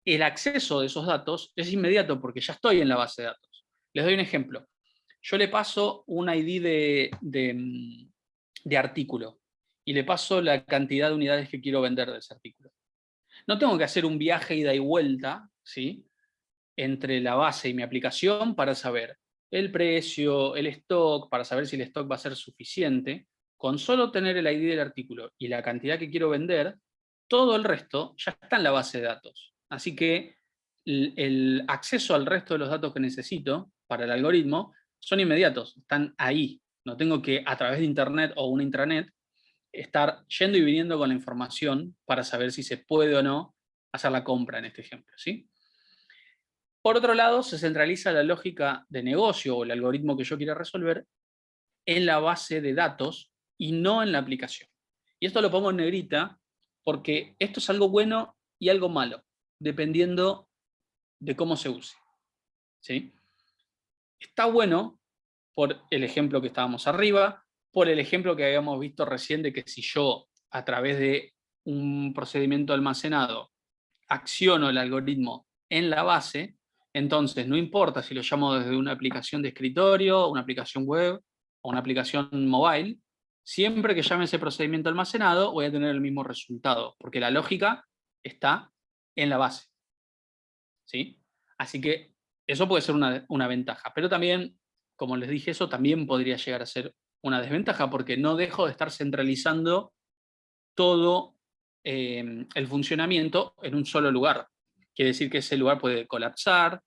el acceso de esos datos es inmediato porque ya estoy en la base de datos. Les doy un ejemplo. Yo le paso un ID de artículo y le paso la cantidad de unidades que quiero vender de ese artículo. No tengo que hacer un viaje ida y vuelta, ¿sí?, entre la base y mi aplicación para saber el precio, el stock, para saber si el stock va a ser suficiente. Con solo tener el ID del artículo y la cantidad que quiero vender, todo el resto ya está en la base de datos. Así que el acceso al resto de los datos que necesito para el algoritmo son inmediatos, están ahí. No tengo que, a través de internet o una intranet, estar yendo y viniendo con la información para saber si se puede o no hacer la compra en este ejemplo, ¿sí? Por otro lado, se centraliza la lógica de negocio o el algoritmo que yo quiera resolver en la base de datos y no en la aplicación. Y esto lo pongo en negrita porque esto es algo bueno y algo malo, dependiendo de cómo se use. ¿Sí? Está bueno por el ejemplo que estábamos arriba, por el ejemplo que habíamos visto recién de que si yo, a través de un procedimiento almacenado, acciono el algoritmo en la base, entonces no importa si lo llamo desde una aplicación de escritorio, una aplicación web o una aplicación mobile, siempre que llame ese procedimiento almacenado voy a tener el mismo resultado, porque la lógica está en la base. ¿Sí? Así que eso puede ser una ventaja, pero también, como les dije, eso también podría llegar a ser una desventaja, porque no dejo de estar centralizando todo el funcionamiento en un solo lugar. Quiere decir que ese lugar puede colapsar,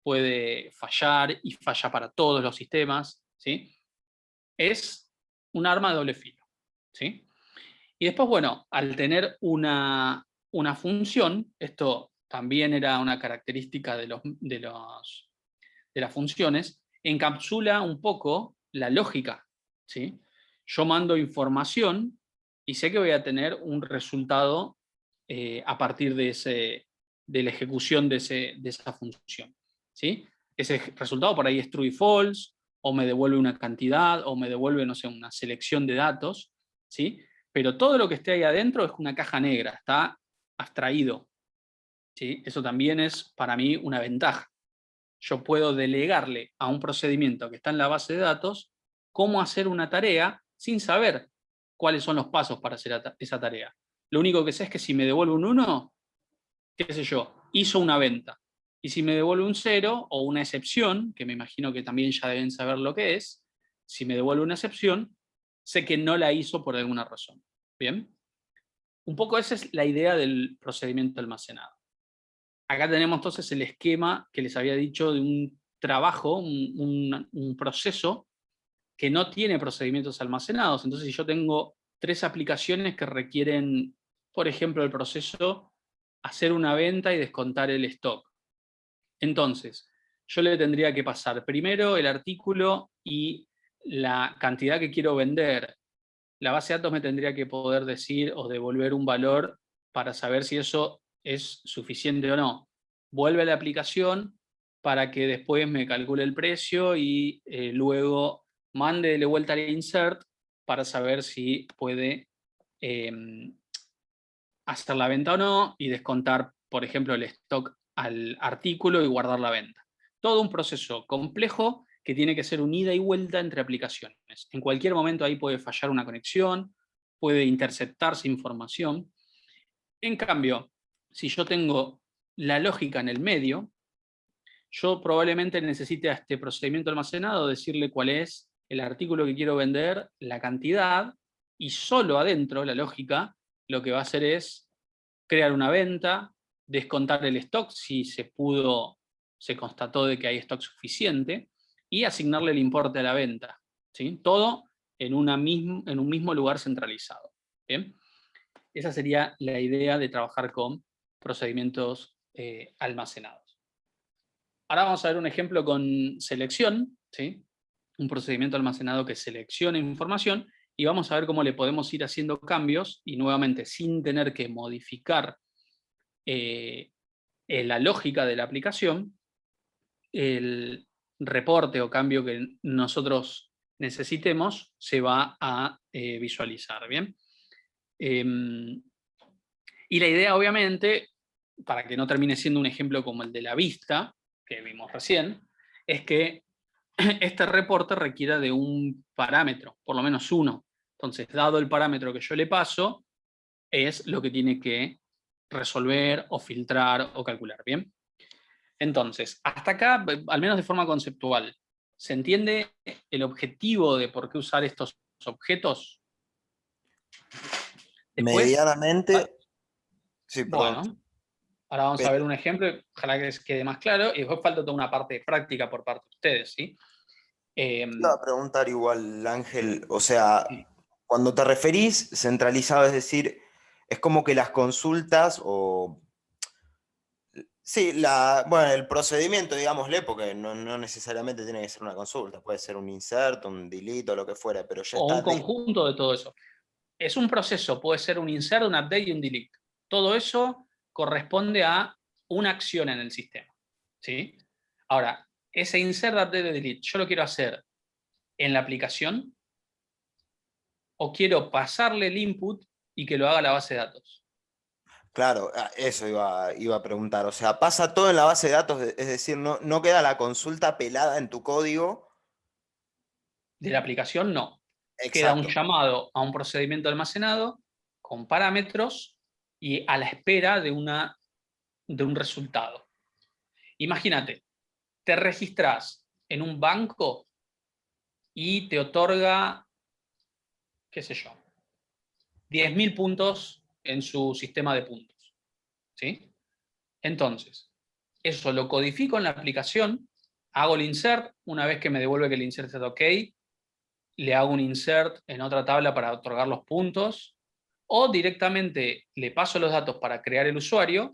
puede fallar y falla para todos los sistemas. ¿Sí? Es un arma de doble filo. ¿Sí? Y después, bueno, al tener una función, esto también era una característica de las funciones, encapsula un poco la lógica. ¿Sí? Yo mando información y sé que voy a tener un resultado a partir de la ejecución de esa función. ¿Sí? Ese resultado por ahí es true y false, o me devuelve una cantidad, o me devuelve, no sé, una selección de datos. ¿Sí? Pero todo lo que esté ahí adentro es una caja negra, está abstraído. ¿Sí? Eso también es para mí una ventaja. Yo puedo delegarle a un procedimiento que está en la base de datos cómo hacer una tarea sin saber cuáles son los pasos para hacer esa tarea. Lo único que sé es que si me devuelve un 1, qué sé yo, hizo una venta. Y si me devuelve un 0 o una excepción, que me imagino que también ya deben saber lo que es, si me devuelve una excepción, sé que no la hizo por alguna razón. ¿Bien? Un poco esa es la idea del procedimiento almacenado. Acá tenemos entonces el esquema que les había dicho de un trabajo, un proceso que no tiene procedimientos almacenados. Entonces, si yo tengo 3 aplicaciones que requieren, por ejemplo, el proceso hacer una venta y descontar el stock. Entonces, yo le tendría que pasar primero el artículo y la cantidad que quiero vender. La base de datos me tendría que poder decir o devolver un valor para saber si eso es suficiente o no. Vuelve a la aplicación para que después me calcule el precio y luego mande de vuelta al insert para saber si puede hacer la venta o no y descontar, por ejemplo, el stock al artículo y guardar la venta. Todo un proceso complejo que tiene que ser un ida y vuelta entre aplicaciones. En cualquier momento ahí puede fallar una conexión, puede interceptarse información. En cambio, si yo tengo la lógica en el medio, yo probablemente necesite a este procedimiento almacenado decirle cuál es el artículo que quiero vender, la cantidad, y solo adentro la lógica lo que va a hacer es crear una venta, descontar el stock si se constató de que hay stock suficiente, y asignarle el importe a la venta. ¿Sí? Todo en un mismo lugar centralizado. ¿Bien? Esa sería la idea de trabajar con procedimientos almacenados. Ahora vamos a ver un ejemplo con selección, ¿sí? Un procedimiento almacenado que selecciona información, y vamos a ver cómo le podemos ir haciendo cambios, y nuevamente sin tener que modificar la lógica de la aplicación, el reporte o cambio que nosotros necesitemos se va a visualizar. ¿Bien? Y la idea, obviamente, para que no termine siendo un ejemplo como el de la vista, que vimos recién, es que este reporte requiera de un parámetro, por lo menos uno. Entonces, dado el parámetro que yo le paso, es lo que tiene que resolver o filtrar o calcular. ¿Bien? Entonces, hasta acá, al menos de forma conceptual, ¿se entiende el objetivo de por qué usar estos objetos? Después, Medianamente, sí, perdón. bueno, ahora vamos a ver un ejemplo, ojalá que les quede más claro, y después falta toda una parte práctica por parte de ustedes, ¿sí? Te iba a preguntar igual, Ángel, o sea, cuando te referís centralizado, es decir, es como que las consultas o Sí, bueno, el procedimiento, digámosle, porque no necesariamente tiene que ser una consulta, puede ser un insert, un delete o lo que fuera, pero ya O está. un conjunto de todo eso. Es un proceso, puede ser un insert, un update y un delete. Todo eso corresponde a una acción en el sistema. ¿Sí? Ahora, ese insert, update y delete, ¿yo lo quiero hacer en la aplicación o quiero pasarle el input y que lo haga la base de datos? Claro, eso iba a preguntar. O sea, pasa todo en la base de datos, es decir, no queda la consulta pelada en tu código. De la aplicación no. Queda un Exacto. llamado a un procedimiento almacenado con parámetros y a la espera de un resultado. Imagínate, te registras en un banco y te otorga, qué sé yo, 10.000 puntos en su sistema de puntos. ¿Sí? Entonces, eso lo codifico en la aplicación, hago el insert, una vez que me devuelve que el insert está ok, le hago un insert en otra tabla para otorgar los puntos, o directamente le paso los datos para crear el usuario,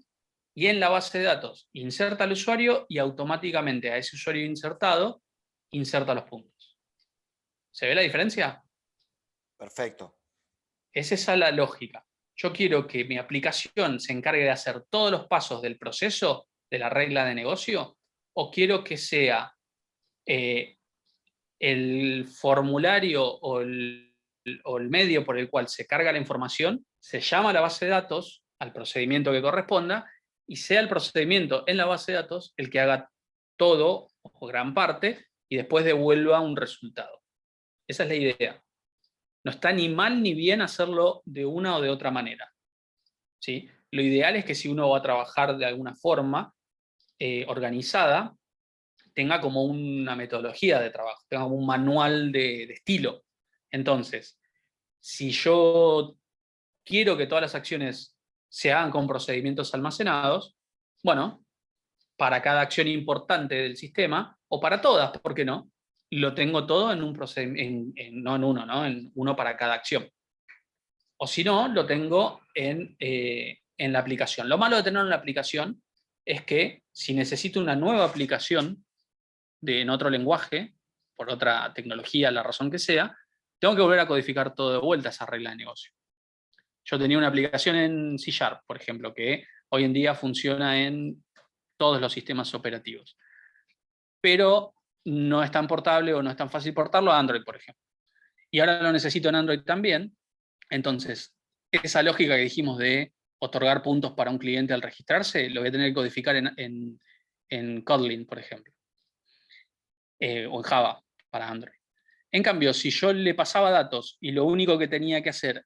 y en la base de datos inserta al usuario y automáticamente a ese usuario insertado inserta los puntos. ¿Se ve la diferencia? Perfecto. Es esa la lógica. Yo quiero que mi aplicación se encargue de hacer todos los pasos del proceso de la regla de negocio, o quiero que sea el formulario o el medio por el cual se carga la información, se llama a la base de datos, al procedimiento que corresponda, y sea el procedimiento en la base de datos el que haga todo o gran parte y después devuelva un resultado. Esa es la idea. No está ni mal ni bien hacerlo de una o de otra manera. ¿Sí? Lo ideal es que si uno va a trabajar de alguna forma organizada, tenga como una metodología de trabajo, tenga como un manual de estilo. Entonces, si yo quiero que todas las acciones se hagan con procedimientos almacenados, bueno, para cada acción importante del sistema, o para todas, ¿por qué no? Lo tengo todo en un procedimiento, no en uno, ¿no? En uno para cada acción. O si no, lo tengo en la aplicación. Lo malo de tenerlo en la aplicación es que si necesito una nueva aplicación en otro lenguaje, por otra tecnología, la razón que sea, tengo que volver a codificar todo de vuelta esa regla de negocio. Yo tenía una aplicación en C#, por ejemplo, que hoy en día funciona en todos los sistemas operativos. Pero no es tan portable o no es tan fácil portarlo a Android, por ejemplo. Y ahora lo necesito en Android también. Entonces, esa lógica que dijimos de otorgar puntos para un cliente al registrarse, lo voy a tener que codificar en Kotlin, por ejemplo. O en Java para Android. En cambio, si yo le pasaba datos y lo único que tenía que hacer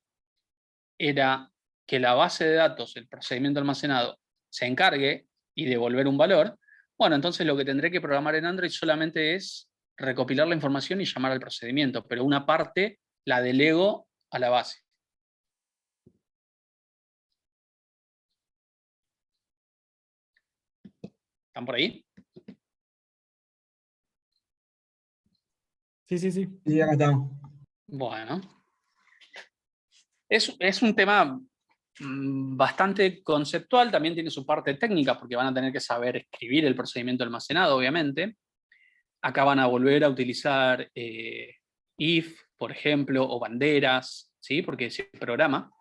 era que la base de datos, el procedimiento almacenado, se encargue y devolver un valor, bueno, entonces lo que tendré que programar en Android solamente es recopilar la información y llamar al procedimiento, pero una parte la delego a la base. ¿Están por ahí? Sí, sí, sí. Sí, acá estamos. Bueno. Es un tema bastante conceptual, también tiene su parte técnica, porque van a tener que saber escribir el procedimiento almacenado, obviamente. Acá van a volver a utilizar if, por ejemplo, o banderas, ¿sí? Porque se programa.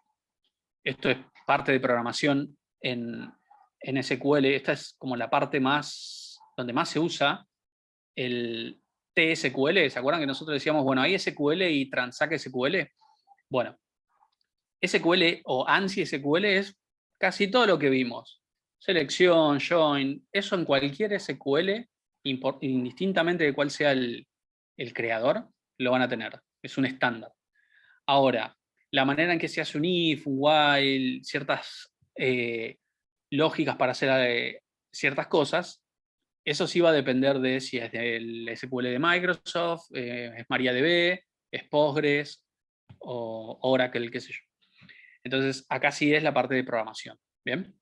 Esto es parte de programación en SQL. Esta es como la parte más, donde más se usa el TSQL. ¿Se acuerdan que nosotros decíamos, bueno, hay SQL y Transact SQL? Bueno, SQL o ANSI SQL es casi todo lo que vimos. Selección, join, eso en cualquier SQL, indistintamente de cuál sea el creador, lo van a tener. Es un estándar. Ahora, la manera en que se hace un if, un while, ciertas lógicas para hacer ciertas cosas, eso sí va a depender de si es del SQL de Microsoft, es MariaDB, es Postgres o Oracle, qué sé yo. Entonces, acá sí es la parte de programación. ¿Bien?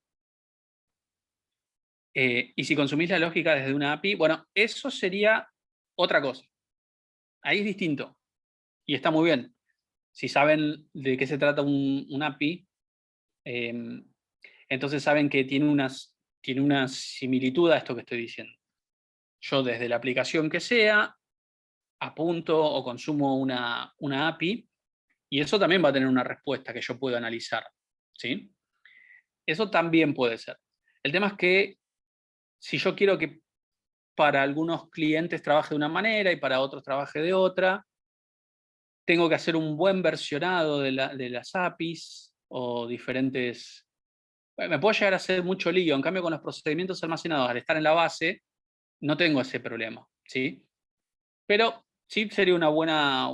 Y si consumís la lógica desde una API, bueno, eso sería otra cosa. Ahí es distinto. Y está muy bien. Si saben de qué se trata un API, entonces saben que tiene tiene una similitud a esto que estoy diciendo. Yo desde la aplicación que sea, apunto o consumo una API, y eso también va a tener una respuesta que yo puedo analizar, ¿sí? Eso también puede ser. El tema es que si yo quiero que para algunos clientes trabaje de una manera y para otros trabaje de otra, tengo que hacer un buen versionado de las APIs o diferentes... Me puedo llegar a hacer mucho lío. En cambio, con los procedimientos almacenados, al estar en la base, no tengo ese problema, ¿sí? Pero sí sería una buena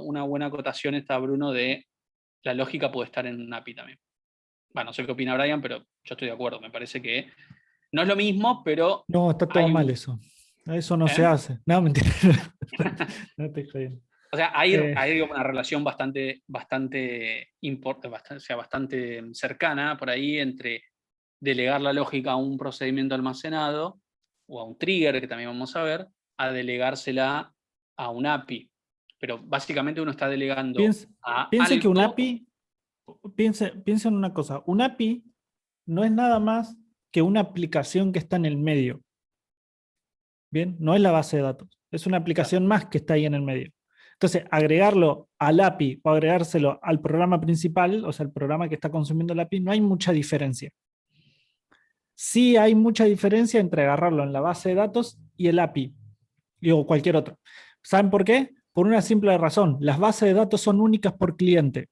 acotación esta, Bruno, de la lógica puede estar en un API también. Bueno, no sé qué opina Brian, pero yo estoy de acuerdo. Me parece que no es lo mismo, pero No, está todo hay mal un... eso. Eso no se ¿eh? hace. No, mentira. No estoy jodiendo. O sea, hay Eh, una relación bastante cercana por ahí entre delegar la lógica a un procedimiento almacenado o a un trigger, que también vamos a ver, a delegársela a un API. Pero básicamente uno está delegando piense, a piense que un algo. API, piense en una cosa, un API no es nada más que una aplicación que está en el medio. Bien, no es la base de datos, es una aplicación más que está ahí en el medio. Entonces, agregarlo al API o agregárselo al programa principal, o sea, el programa que está consumiendo el API, no hay mucha diferencia. Sí hay mucha diferencia entre agarrarlo en la base de datos y el API, o cualquier otro. ¿Saben por qué? Por una simple razón. Las bases de datos son únicas por cliente.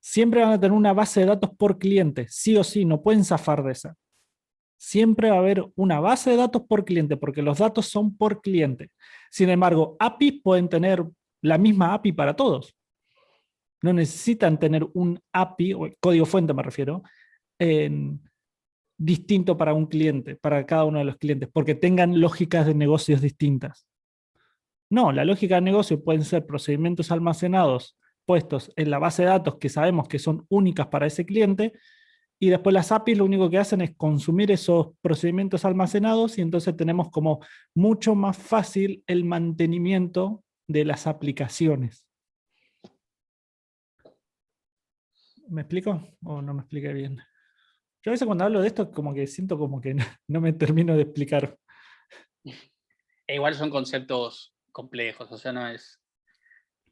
Siempre van a tener una base de datos por cliente, sí o sí, no pueden zafar de esa. Siempre va a haber una base de datos por cliente, porque los datos son por cliente. Sin embargo, APIs pueden tener la misma API para todos. No necesitan tener un API, o código fuente me refiero, distinto para un cliente, para cada uno de los clientes, porque tengan lógicas de negocios distintas. No, la lógica de negocio pueden ser procedimientos almacenados puestos en la base de datos que sabemos que son únicas para ese cliente, y después las APIs lo único que hacen es consumir esos procedimientos almacenados, y entonces tenemos como mucho más fácil el mantenimiento de las aplicaciones. ¿Me explico o no me expliqué bien? Yo a veces cuando hablo de esto como que siento como que no me termino de explicar. E igual son conceptos complejos, o sea, no es...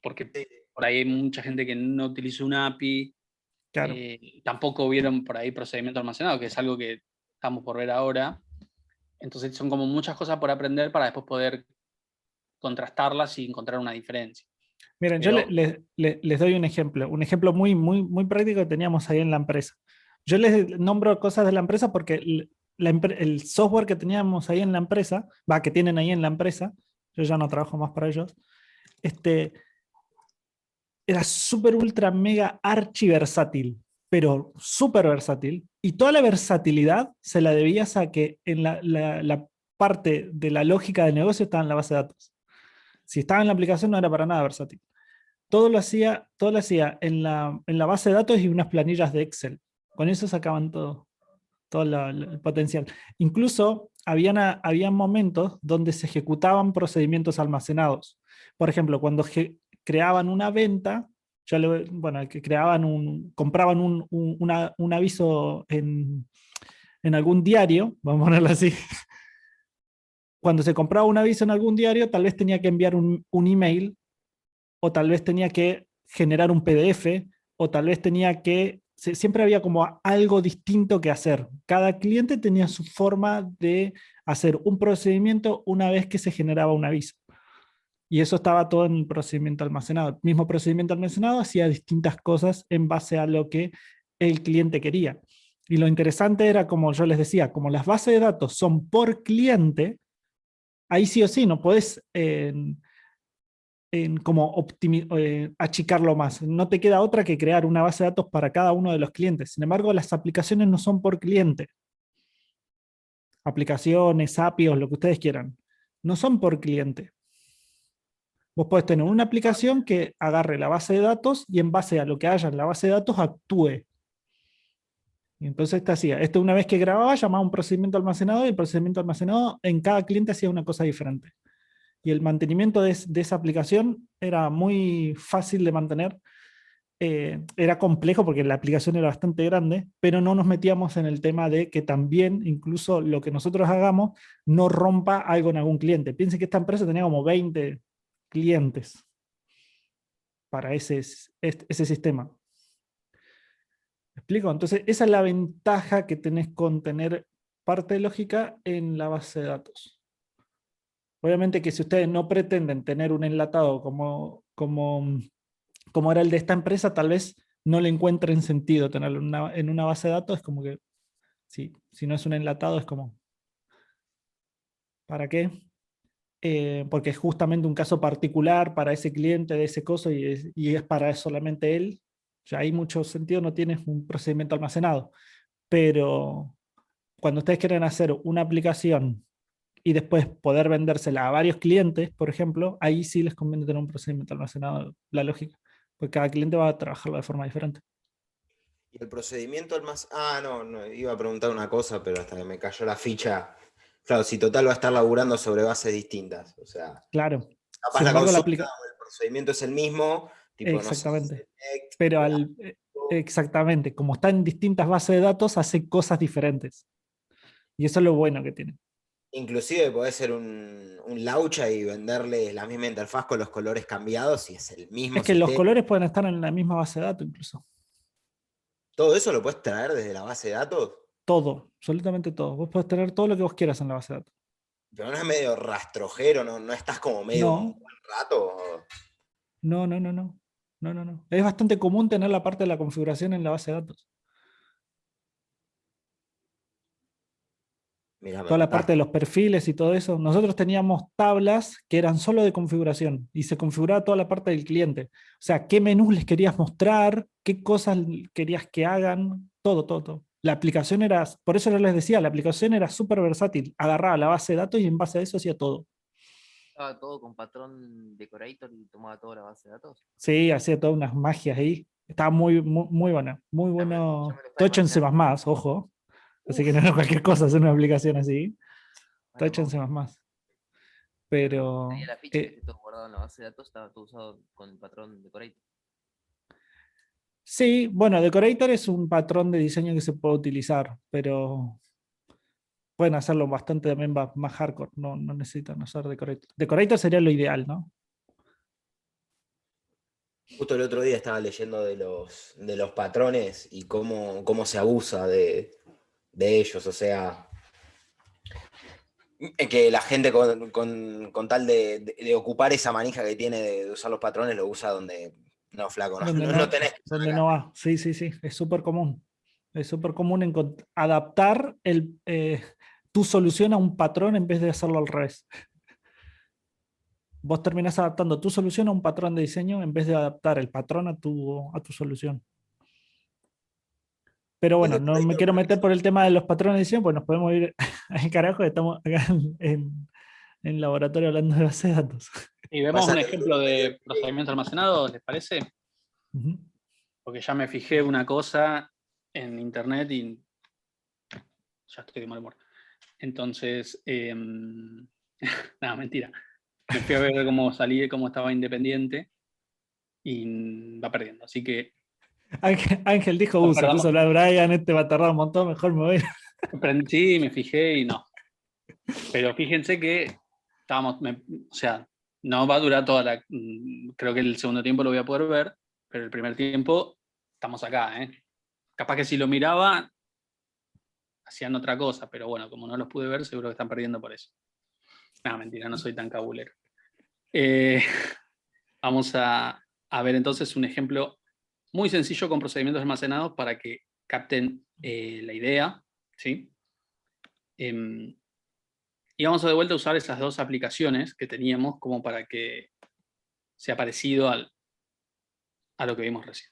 Porque Sí, por ahí hay mucha gente que no utiliza una API, Claro. tampoco vieron por ahí procedimiento almacenado, que es algo que estamos por ver ahora. Entonces son como muchas cosas por aprender para después poder contrastarlas y encontrar una diferencia. Miren, yo Pero les doy un ejemplo muy práctico que teníamos ahí en la empresa. Yo les nombro cosas de la empresa porque el software que teníamos ahí en la empresa, que tienen ahí en la empresa, yo ya no trabajo más para ellos, era súper, ultra, mega, archi versátil, pero súper versátil. Y toda la versatilidad se la debías a que en la parte de la lógica de negocio estaba en la base de datos. Si estaba en la aplicación no era para nada versátil. Todo lo hacía en la base de datos y unas planillas de Excel. Con eso sacaban todo el potencial. Incluso habían momentos donde se ejecutaban procedimientos almacenados. Por ejemplo, cuando creaban una venta, que compraban un aviso en algún diario, vamos a ponerlo así. Cuando se compraba un aviso en algún diario, tal vez tenía que enviar un email, o tal vez tenía que generar un PDF, o tal vez tenía que... Siempre había como algo distinto que hacer. Cada cliente tenía su forma de hacer un procedimiento una vez que se generaba un aviso. Y eso estaba todo en el procedimiento almacenado. El mismo procedimiento almacenado hacía distintas cosas en base a lo que el cliente quería. Y lo interesante era, como yo les decía, como las bases de datos son por cliente, ahí sí o sí no podés como achicarlo más. No te queda otra que crear una base de datos para cada uno de los clientes. Sin embargo, las aplicaciones no son por cliente. Aplicaciones, APIs, lo que ustedes quieran. No son por cliente. Vos podés tener una aplicación que agarre la base de datos y en base a lo que haya en la base de datos actúe. Y entonces te hacía, una vez que grababa, llamaba un procedimiento almacenado, y el procedimiento almacenado en cada cliente hacía una cosa diferente. Y el mantenimiento de esa aplicación era muy fácil de mantener. era complejo porque la aplicación era bastante grande, pero no nos metíamos en el tema de que también incluso lo que nosotros hagamos no rompa algo en algún cliente. Piensen que esta empresa tenía como 20 clientes para ese sistema. ¿Me explico? Entonces, esa es la ventaja que tenés con tener parte de lógica en la base de datos. Obviamente que si ustedes no pretenden tener un enlatado como era el de esta empresa, tal vez no le encuentren sentido tenerlo en una base de datos. Es como que, si no es un enlatado, es como, ¿para qué? Porque es justamente un caso particular para ese cliente de ese coso y es para solamente él. Ya hay mucho sentido, no tienes un procedimiento almacenado. Pero cuando ustedes quieren hacer una aplicación y después poder vendérsela a varios clientes, por ejemplo, ahí sí les conviene tener un procedimiento almacenado, la lógica, porque cada cliente va a trabajarlo de forma diferente. Y el procedimiento no, iba a preguntar una cosa, pero hasta que me cayó la ficha. Claro, si total va a estar laburando sobre bases distintas. O sea, Claro. capaz Sin la embargo, la consulta aplicación... o el procedimiento es el mismo, tipo, no sé, Exactamente. select, Pero blanco. exactamente, como está en distintas bases de datos, hace cosas diferentes. Y eso es lo bueno que tiene. Inclusive podés ser un laucha y venderle la misma interfaz con los colores cambiados y es el mismo Es que los sistema. colores pueden estar en la misma base de datos incluso. Todo eso lo puedes traer desde la base de datos, Todo, absolutamente todo. Vos podés tener todo lo que vos quieras en la base de datos. pero no es medio rastrojero, no estás como medio un No, buen rato. no, no, no, no. No, no, no. Es bastante común tener la parte de la configuración en la base de datos. Mira, me Toda la parte de mataste. los perfiles y todo eso. Nosotros teníamos tablas que eran solo de configuración y se configuraba toda la parte del cliente. O sea, qué menús les querías mostrar, qué cosas querías que hagan, todo, todo, todo. La aplicación era, por eso yo les decía, la aplicación era súper versátil. Agarraba la base de datos y en base a eso hacía todo. Estaba todo con patrón decorator y tomaba toda la base de datos. Sí, hacía todas unas magias ahí. Estaba muy, muy, muy buena. Muy Ya me bueno. lo estaba Todo hecho en C++, imaginando. ojo. Así que Uf, no era cualquier cosa hacer una aplicación así. Todo bueno, hecho en C++. tenía Pero la ficha que esté todo guardado en la base de datos, estaba todo usado con el patrón decorator. sí, bueno, Decorator es un patrón de diseño que se puede utilizar, pero pueden hacerlo bastante también más hardcore. No, no necesitan usar Decorator. Decorator sería lo ideal, ¿no? Justo el otro día estaba leyendo de los patrones y cómo se abusa de ellos. O sea, que la gente con tal de ocupar esa manija que tiene de usar los patrones, lo usa donde, no, flaco, no, Donde no no, tenés que usar donde acá. no va. Sí, sí, sí. Es súper común. Es súper común adaptar tu solución a un patrón en vez de hacerlo al revés. Vos terminás adaptando tu solución a un patrón de diseño en vez de adaptar el patrón a tu solución. Pero Y el bueno, no me Decorator quiero para meter eso. por el tema de los patrones de edición, pues nos podemos ir al carajo, estamos acá en laboratorio hablando de base de datos. Y vemos Pasa un que el ejemplo otro medio de procedimiento almacenado, ¿les parece? Ujú. Porque ya me fijé una cosa en internet y ya estoy de mal humor. Entonces, nada, mentira. Me fui a ver cómo salí, cómo estaba Independiente y va perdiendo. Así que, Ángel dijo, no se puso a perdamos. hablar Brian, este va a tardar un montón, mejor me voy. Sí, me fijé y no. Pero fíjense que estábamos, o sea, no va a durar toda la. Creo que el segundo tiempo lo voy a poder ver, pero el primer tiempo estamos acá, ¿eh? Capaz que si lo miraba, hacían otra cosa, pero bueno, como no los pude ver, seguro que están perdiendo por eso. No, mentira, no soy tan cabulero. Eh, vamos a ver entonces un ejemplo muy sencillo con procedimientos almacenados para que capten la idea, ¿sí? Y vamos a de vuelta a usar esas dos aplicaciones que teníamos como para que sea parecido a lo que vimos recién.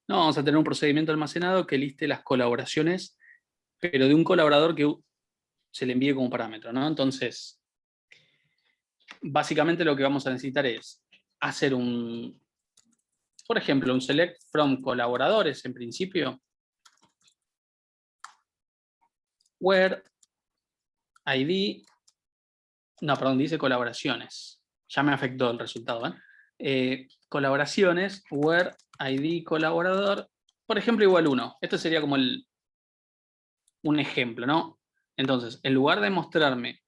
No, vamos a tener un procedimiento almacenado que liste las colaboraciones, pero de un colaborador que se le envíe como parámetro, ¿no? Entonces, básicamente lo que vamos a necesitar es hacer por ejemplo, un select from colaboradores en principio, where ID, no, perdón, dice colaboraciones. Ya me afectó el resultado, ¿eh? colaboraciones, where ID colaborador, por ejemplo, igual 1. Esto sería como un ejemplo, ¿no? Entonces, en lugar de mostrarme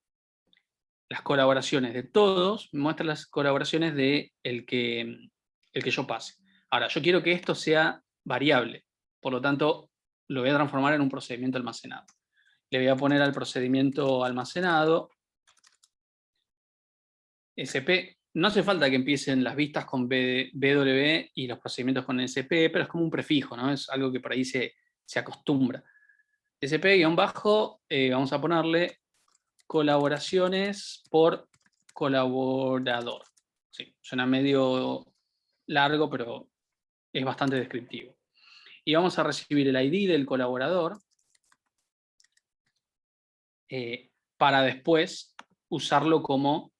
las colaboraciones de todos, me muestra las colaboraciones de el que yo pase. Ahora, yo quiero que esto sea variable, por lo tanto, lo voy a transformar en un procedimiento almacenado. Le voy a poner al procedimiento almacenado SP. No hace falta que empiecen las vistas con BW y los procedimientos con SP, pero es como un prefijo, ¿no? Es algo que por ahí se acostumbra. SP-bajo, vamos a ponerle colaboraciones por colaborador. Sí, suena medio largo, pero es bastante descriptivo. Y vamos a recibir el ID del colaborador para después usarlo como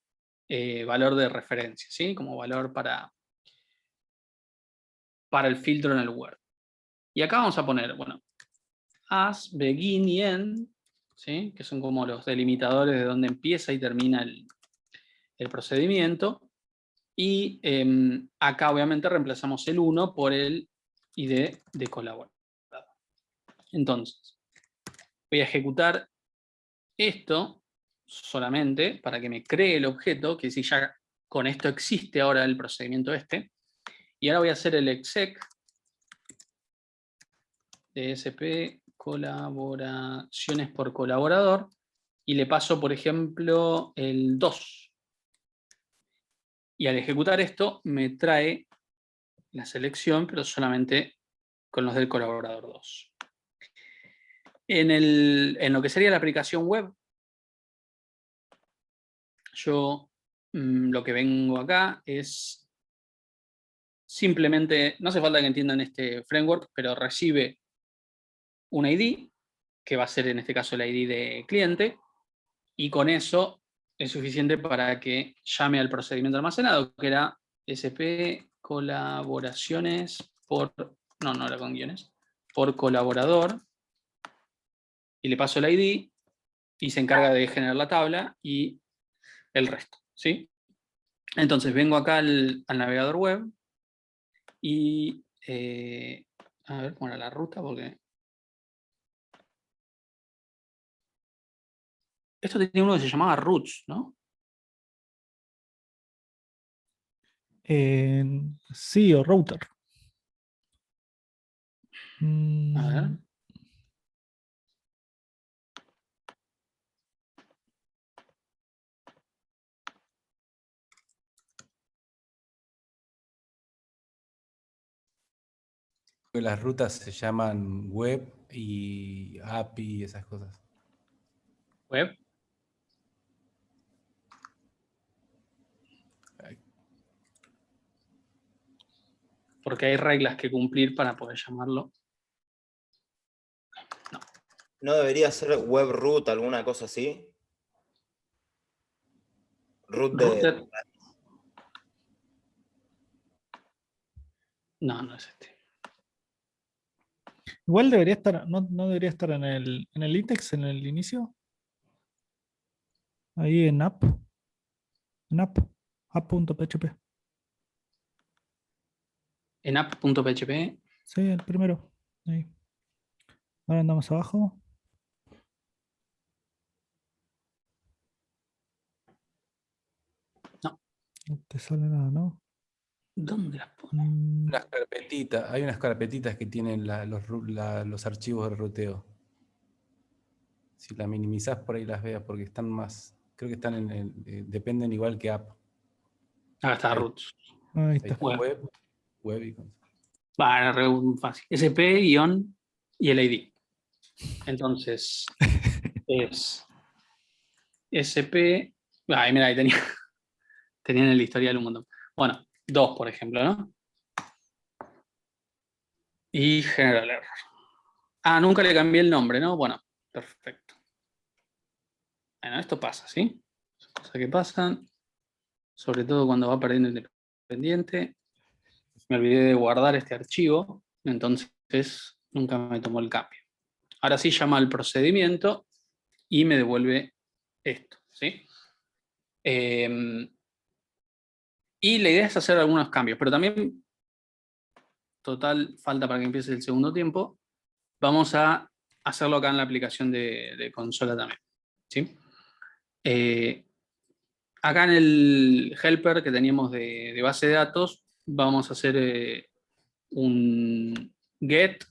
valor de referencia, ¿sí? Como valor para el filtro en el word. Y acá vamos a poner, bueno, as, begin y end, ¿sí? Que son como los delimitadores de donde empieza y termina el procedimiento. Y acá obviamente reemplazamos el 1 por el ID de colaborador. Entonces, voy a ejecutar esto solamente para que me cree el objeto, que si ya con esto existe ahora el procedimiento este. Y ahora voy a hacer el exec de SP colaboraciones por colaborador y le paso, por ejemplo, el 2. Y al ejecutar esto me trae la selección, pero solamente con los del colaborador 2. En lo que sería la aplicación web, yo lo que vengo acá es simplemente, no hace falta que entiendan este framework, pero recibe un ID, que va a ser en este caso el ID de cliente, y con eso es suficiente para que llame al procedimiento almacenado, que era SP colaboraciones por, no era con guiones, por colaborador, y le paso el ID, y se encarga de generar la tabla y el resto, ¿sí? Entonces vengo acá al navegador web, y a ver cómo era la ruta, porque esto tenía uno que se llamaba roots, ¿no? Sí, o router. A ver. Las rutas se llaman web y API y esas cosas. Web. Porque hay reglas que cumplir para poder llamarlo. ¿No debería ser web root, alguna cosa así? Root de... Router. No es este. Igual debería estar, no debería estar en el index, en el inicio. Ahí en app. En app.php. En app.php. Sí, el primero. Ahí. Ahora andamos abajo. No. No te sale nada, ¿no? ¿Dónde las pone? Unas carpetitas, hay unas carpetitas que tienen los archivos de ruteo. Si la minimizás por ahí las veas, porque están más, creo que están dependen igual que app. Acá está Ahí. roots. Ahí Ahí está. está, web y cosas. Va, era re fácil. SP, guión y el ID. Entonces, es SP. Ay, mira, ahí tenía en el historial un montón. Bueno, 2, por ejemplo, ¿no? Y general error. Ah, nunca le cambié el nombre, ¿no? Bueno, perfecto. Bueno, esto pasa, ¿sí? Son cosas que pasan, sobre todo cuando va perdiendo independiente. Me olvidé de guardar este archivo, entonces nunca me tomó el cambio. Ahora sí llama al procedimiento y me devuelve esto, ¿sí? Y la idea es hacer algunos cambios, pero también, total, falta para que empiece el segundo tiempo, vamos a hacerlo acá en la aplicación de consola también. ¿Sí? Acá en el helper que teníamos de base de datos, vamos a hacer un get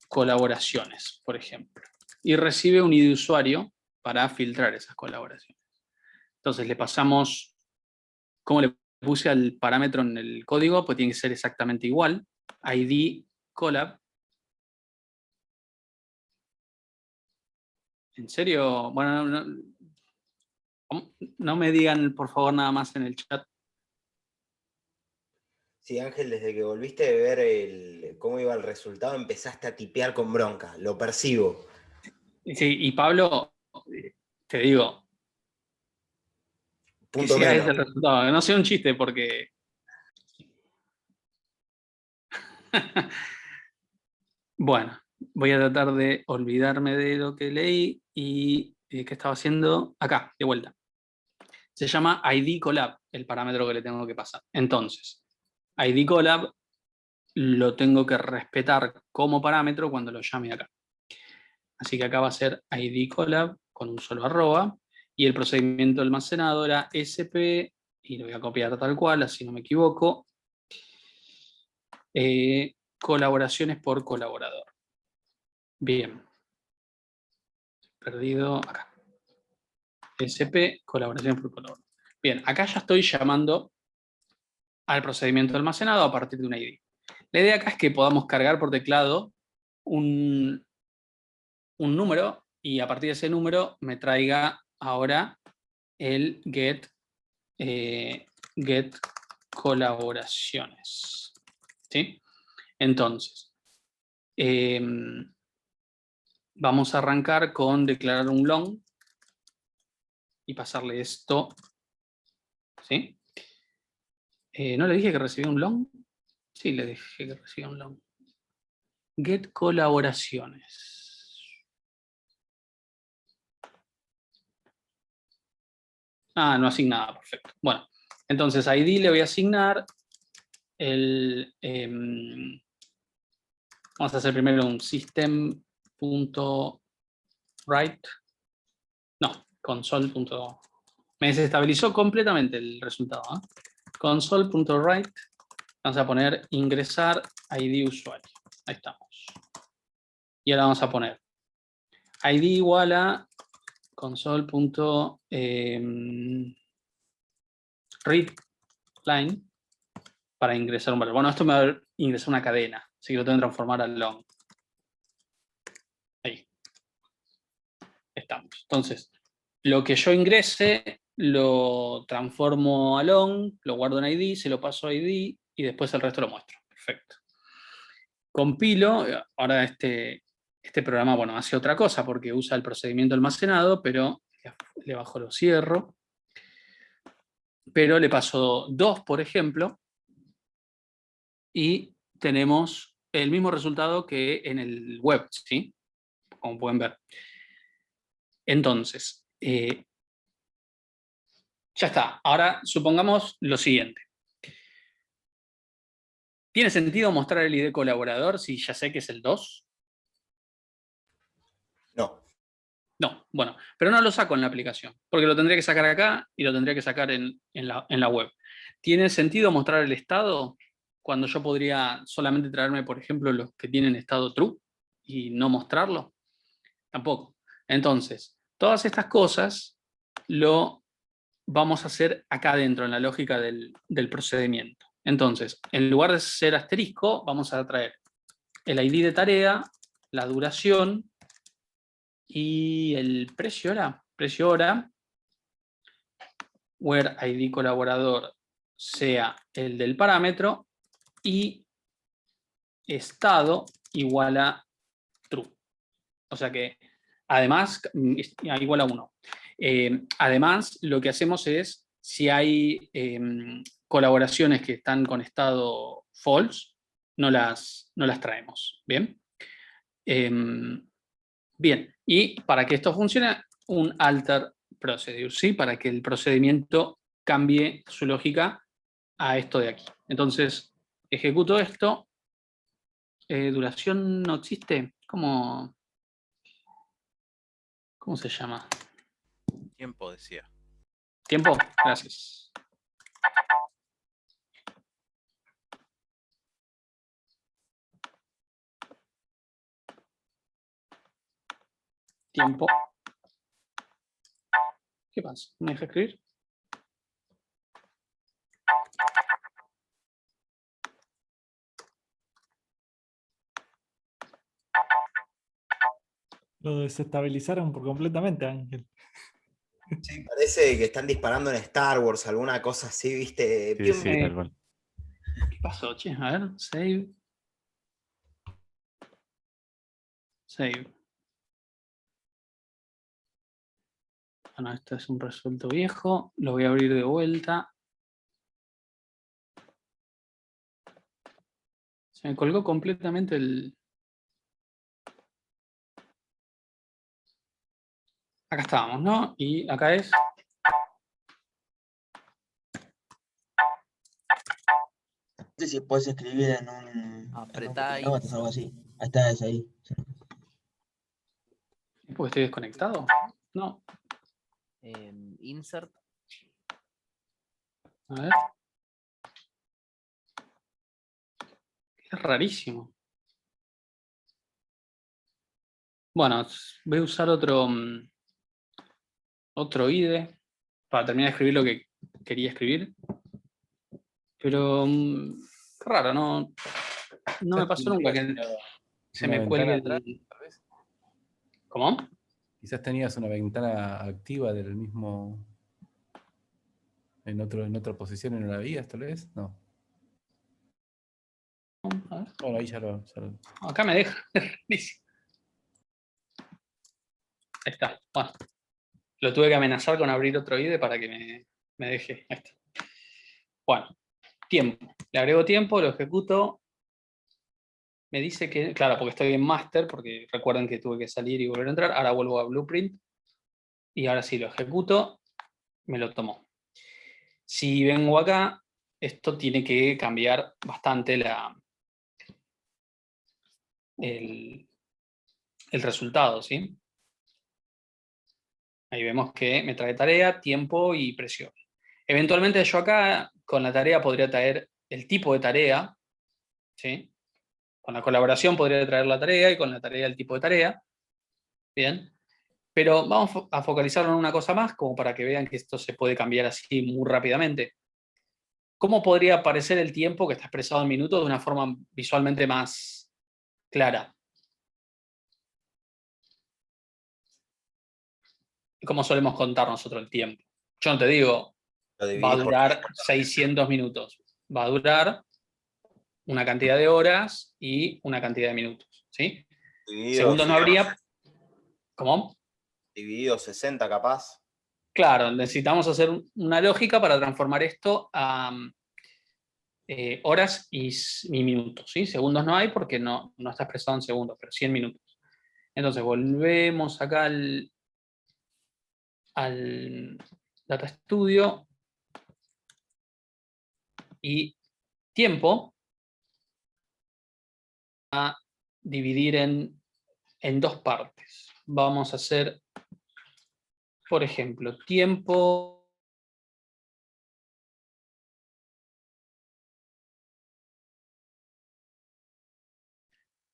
colaboraciones, por ejemplo. Y recibe un ID de usuario para filtrar esas colaboraciones. Entonces le pasamos, como le puse al parámetro en el código, pues tiene que ser exactamente igual. ID collab. ¿En serio? Bueno, no me digan, por favor, nada más en el chat. Sí, Ángel, desde que volviste de ver cómo iba el resultado, empezaste a tipear con bronca, lo percibo. Sí, y Pablo, te digo, que Punto sea ese menos. el resultado. Que no sea un chiste, porque... Bueno, voy a tratar de olvidarme de lo que leí y qué estaba haciendo acá, de vuelta. Se llama ID Collab, el parámetro que le tengo que pasar. Entonces, ID Collab lo tengo que respetar como parámetro cuando lo llame acá. Así que acá va a ser ID Collab con un solo arroba y el procedimiento almacenado era SP, y lo voy a copiar tal cual, así no me equivoco. Colaboraciones por colaborador. Bien. Perdido acá. SP, colaboraciones por colaborador. Bien, acá ya estoy llamando al procedimiento almacenado a partir de un ID. La idea acá es que podamos cargar por teclado un número y a partir de ese número me traiga ahora el get colaboraciones. ¿Sí? Entonces, vamos a arrancar con declarar un long y pasarle esto. ¿Sí? ¿No le dije que recibía un long? Sí, le dije que recibía un long. Get colaboraciones. Ah, no asignada, perfecto. Bueno, entonces ID le voy a asignar el... vamos a hacer primero un system.write. No, console. Me desestabilizó completamente el resultado. Console.write. Vamos a poner ingresar ID usuario. Ahí estamos. Y ahora vamos a poner ID igual a console.readline para ingresar un valor. Bueno, esto me va a ingresar una cadena, así que lo tengo que transformar al long. Ahí. Estamos. Entonces, lo que yo ingrese lo transformo a long, lo guardo en ID, se lo paso a ID y después el resto lo muestro. Perfecto. Compilo, ahora este programa, bueno, hace otra cosa porque usa el procedimiento almacenado, pero le bajo, lo cierro. Pero le paso 2, por ejemplo, y tenemos el mismo resultado que en el web, ¿sí? Como pueden ver. Entonces, ya está. Ahora supongamos lo siguiente. ¿Tiene sentido mostrar el ID colaborador si ya sé que es el 2? No. No, bueno, pero no lo saco en la aplicación, porque lo tendría que sacar acá y lo tendría que sacar en la web. ¿Tiene sentido mostrar el estado cuando yo podría solamente traerme, por ejemplo, los que tienen estado true y no mostrarlo? Tampoco. Entonces, todas estas cosas lo vamos a hacer acá dentro, en la lógica del procedimiento. Entonces, en lugar de ser asterisco, vamos a traer el ID de tarea, la duración y el precio hora, where ID colaborador sea el del parámetro y estado igual a true. O sea que además, igual a 1. Además, lo que hacemos es, si hay colaboraciones que están con estado false, no las traemos. ¿Bien? Bien, y para que esto funcione, un alter procedure, ¿sí? Para que el procedimiento cambie su lógica a esto de aquí. Entonces, ejecuto esto. Duración no existe. ¿Cómo se llama? Tiempo, decía. ¿Tiempo? Gracias. Tiempo. ¿Qué pasa? ¿Me deja escribir? Lo desestabilizaron por completamente, Ángel. Sí, parece que están disparando en Star Wars, alguna cosa así, ¿viste? Sí, Pium. sí, tal cual. ¿Qué pasó, che? A ver, save. Save. Bueno, esto es un resuelto viejo. Lo voy a abrir de vuelta. Se me colgó completamente el... Acá estábamos, ¿no? Y acá es... No sé si puedes escribir en un Apretá ahí. parlantes o algo así. Ahí está, es ahí. Sí. ¿Es porque estoy desconectado? No. Insert. A ver. Es rarísimo. Bueno, voy a usar otro IDE para terminar de escribir lo que quería escribir. Pero qué raro, no me pasó nunca que se una me cuelgue ventana atrás, el... tal vez. ¿Cómo? Quizás tenías una ventana activa del mismo. En otra posición y no la veías, tal vez. No. A ver. Bueno, ahí ya lo. Acá me deja. Ahí está. Bueno, lo tuve que amenazar con abrir otro IDE para que me deje. Ahí está. Bueno, tiempo. Le agrego tiempo, lo ejecuto. Me dice que, claro, porque estoy en master, porque recuerden que tuve que salir y volver a entrar. Ahora vuelvo a Blueprint. Y ahora sí lo ejecuto, me lo tomó. Si vengo acá, esto tiene que cambiar bastante el resultado, ¿sí? Ahí vemos que me trae tarea, tiempo y presión. Eventualmente yo acá con la tarea podría traer el tipo de tarea, ¿sí? Con la colaboración podría traer la tarea y con la tarea el tipo de tarea. Bien. Pero vamos a focalizarlo en una cosa más, como para que vean que esto se puede cambiar así muy rápidamente. ¿Cómo podría aparecer el tiempo que está expresado en minutos de una forma visualmente más clara? ¿Cómo solemos contar nosotros el tiempo? Yo no te digo, Lo va a dividís por durar 600 minutos. Va a durar una cantidad de horas y una cantidad de minutos. ¿Sí? Segundos no habría. ¿Cómo? Dividido 60 capaz. Claro, necesitamos hacer una lógica para transformar esto a horas y minutos. ¿Sí? Segundos no hay porque no está expresado en segundos, pero sí en minutos. Entonces volvemos acá al Data Studio y tiempo a dividir en dos partes. Vamos a hacer, por ejemplo, tiempo.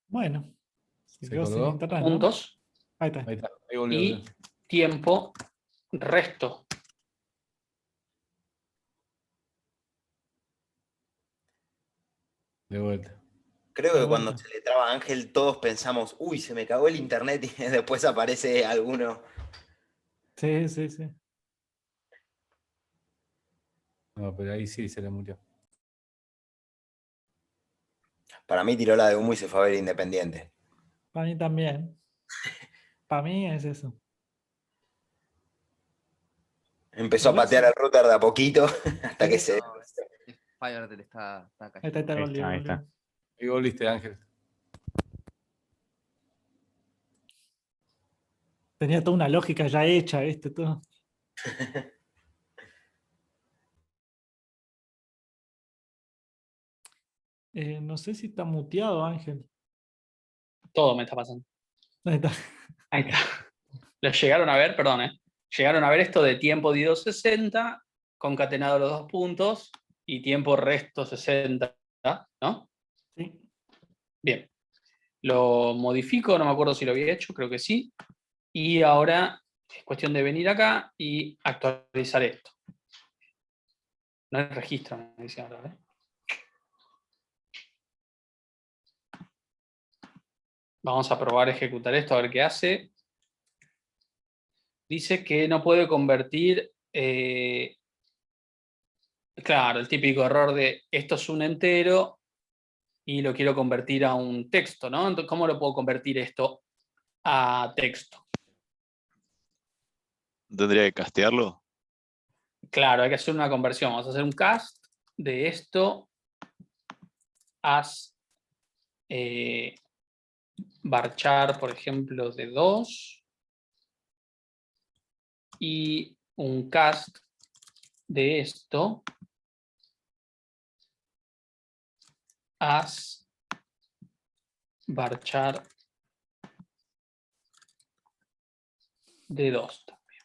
Bueno, se ¿Se quedó sin colgó? internet, ¿no? Puntos Ahí está. Ahí está, ahí volvió. y tiempo resto. De vuelta. Creo De que cuando vuelta. se le traba a Ángel todos pensamos, uy, se me cagó el internet y después aparece alguno. Sí, sí, sí. No, pero ahí sí se le murió. Para mí tiró la de humo y se fue a ver Independiente. Para mí también. Para mí es eso. Empezó A a ver patear si- el router de a poquito hasta que Sí. se... No, Fiverr está Ahí está, cayendo. ahí está, Ahí volvió, está, ahí volvió. está. Ahí volviste, Ángel. Tenía toda una lógica ya hecha, ¿viste? Todo. No sé si está muteado, Ángel. Todo me está pasando. Ahí está. Ahí está. Lo llegaron a ver, perdón, llegaron a ver esto de tiempo de 260, concatenado los 2 puntos, y tiempo resto 60, ¿no? Sí. Bien. Lo modifico, no me acuerdo si lo había hecho, creo que sí. Y ahora es cuestión de venir acá y actualizar esto. No hay registro, me dice ahora, ¿eh? Vamos a probar a ejecutar esto, a ver qué hace. Dice que no puede convertir, claro, el típico error de esto es un entero y lo quiero convertir a un texto, ¿no? Entonces, ¿cómo lo puedo convertir esto a texto? ¿Tendría que castearlo? Claro, hay que hacer una conversión. Vamos a hacer un cast de esto as varchar, por ejemplo, de 2 y un cast de esto as varchar de 2 también.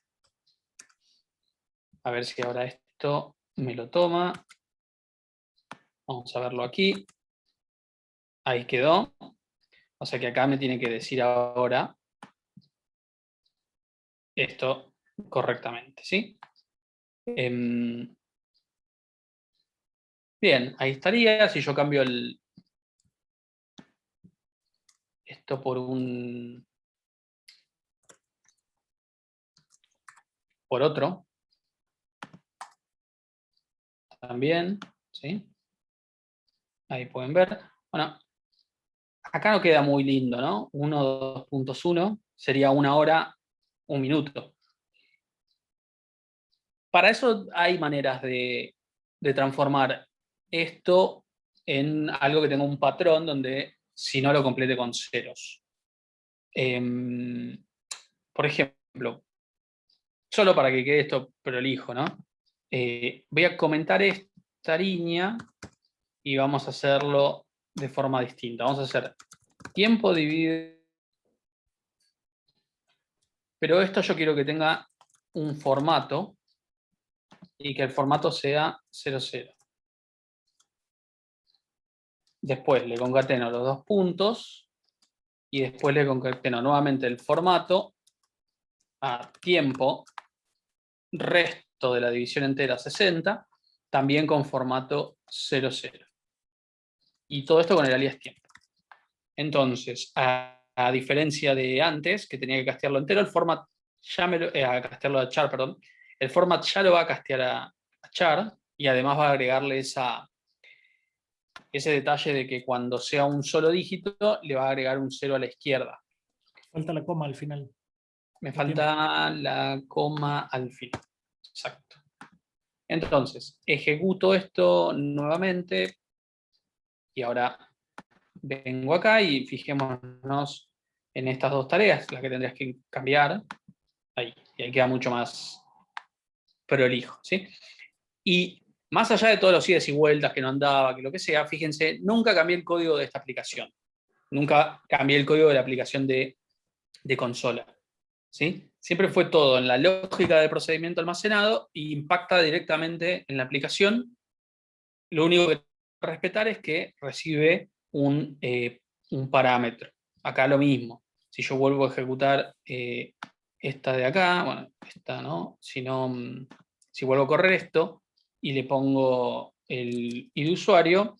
A ver si ahora esto me lo toma. Vamos a verlo aquí. Ahí quedó. O sea que acá me tiene que decir ahora esto correctamente, ¿sí? Bien, ahí estaría. Si yo cambio esto por otro, también, ¿sí? Ahí pueden ver. Bueno, acá no queda muy lindo, ¿no? 1, 2.1 sería 1 hora, 1 minuto. Para eso hay maneras de transformar esto en algo que tenga un patrón donde si no lo complete con ceros. Por ejemplo, solo para que quede esto prolijo, ¿no? Voy a comentar esta línea y vamos a hacerlo de forma distinta. Vamos a hacer tiempo dividido. Pero esto yo quiero que tenga un formato y que el formato sea 00. Después le concateno los 2 puntos y después le concateno nuevamente el formato a tiempo resto de la división entera 60, también con formato 00. Y todo esto con el alias tiempo. Entonces, a diferencia de antes, que tenía que castearlo entero, el format ya a castearlo a char, perdón, el format ya lo va a castear a char y además va a agregarle ese detalle de que cuando sea un solo dígito le va a agregar un 0 a la izquierda. Falta la coma al final. Me falta la coma al final. Exacto. Entonces, ejecuto esto nuevamente y ahora vengo acá y fijémonos en estas 2 tareas, las que tendrías que cambiar. Ahí, y ahí queda mucho más prolijo, ¿sí? Y más allá de todos los idas y vueltas que no andaba, que lo que sea, fíjense, nunca cambié el código de esta aplicación. Nunca cambié el código de la aplicación de consola. ¿Sí? Siempre fue todo en la lógica de procedimiento almacenado e impacta directamente en la aplicación. Lo único que tengo que respetar es que recibe un parámetro. Acá lo mismo. Si yo vuelvo a ejecutar esta de acá, bueno, esta no, si vuelvo a correr esto y le pongo el ID de usuario,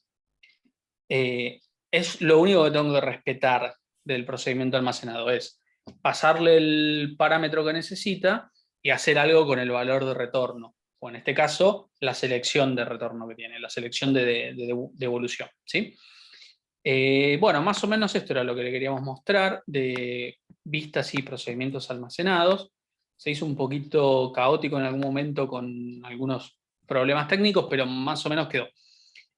es lo único que tengo que respetar del procedimiento almacenado, es pasarle el parámetro que necesita y hacer algo con el valor de retorno, o en este caso, la selección de retorno que tiene, la selección de devolución, ¿sí? Bueno, más o menos esto era lo que le queríamos mostrar de vistas y procedimientos almacenados. Se hizo un poquito caótico en algún momento con algunos problemas técnicos, pero más o menos quedó.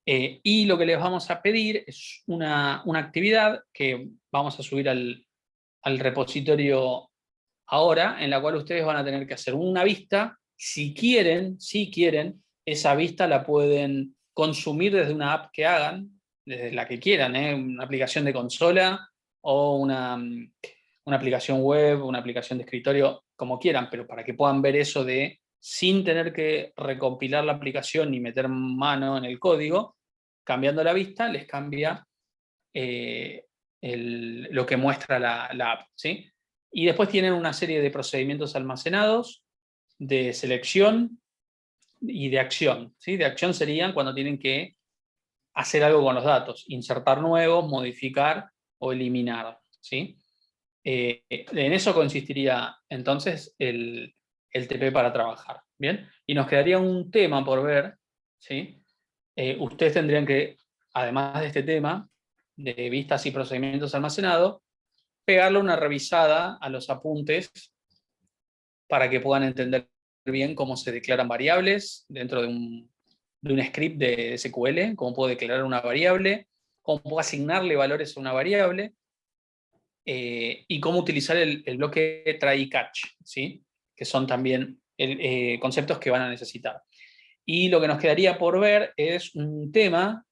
Y lo que les vamos a pedir es una actividad que vamos a subir al repositorio ahora, en la cual ustedes van a tener que hacer una vista. Si quieren, esa vista la pueden consumir desde una app que hagan. desde la que quieran, una aplicación de consola o una aplicación web, una aplicación de escritorio, como quieran, pero para que puedan ver eso de sin tener que recompilar la aplicación ni meter mano en el código, cambiando la vista, les cambia lo que muestra la app, ¿sí? Y después tienen una serie de procedimientos almacenados, de selección y de acción, ¿sí? De acción serían cuando tienen que hacer algo con los datos, insertar nuevos, modificar o eliminar, ¿sí? En eso consistiría entonces el TP para trabajar, ¿bien? Y nos quedaría un tema por ver, ¿sí? Ustedes tendrían que, además de este tema, de vistas y procedimientos almacenados, pegarle una revisada a los apuntes para que puedan entender bien cómo se declaran variables dentro de un script de SQL, cómo puedo declarar una variable, cómo puedo asignarle valores a una variable, y cómo utilizar el bloque try y catch, ¿sí? Que son también conceptos que van a necesitar. Y lo que nos quedaría por ver es un tema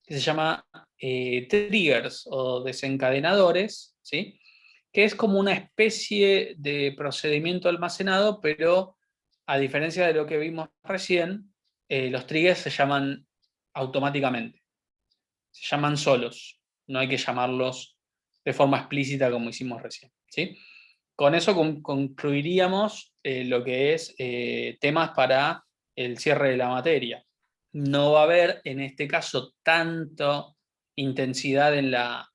que se llama triggers o desencadenadores, ¿sí? Que es como una especie de procedimiento almacenado, pero a diferencia de lo que vimos recién, los triggers se llaman automáticamente, se llaman solos, no hay que llamarlos de forma explícita como hicimos recién, ¿sí? Con eso concluiríamos lo que es temas para el cierre de la materia. No va a haber, en este caso, tanto intensidad en la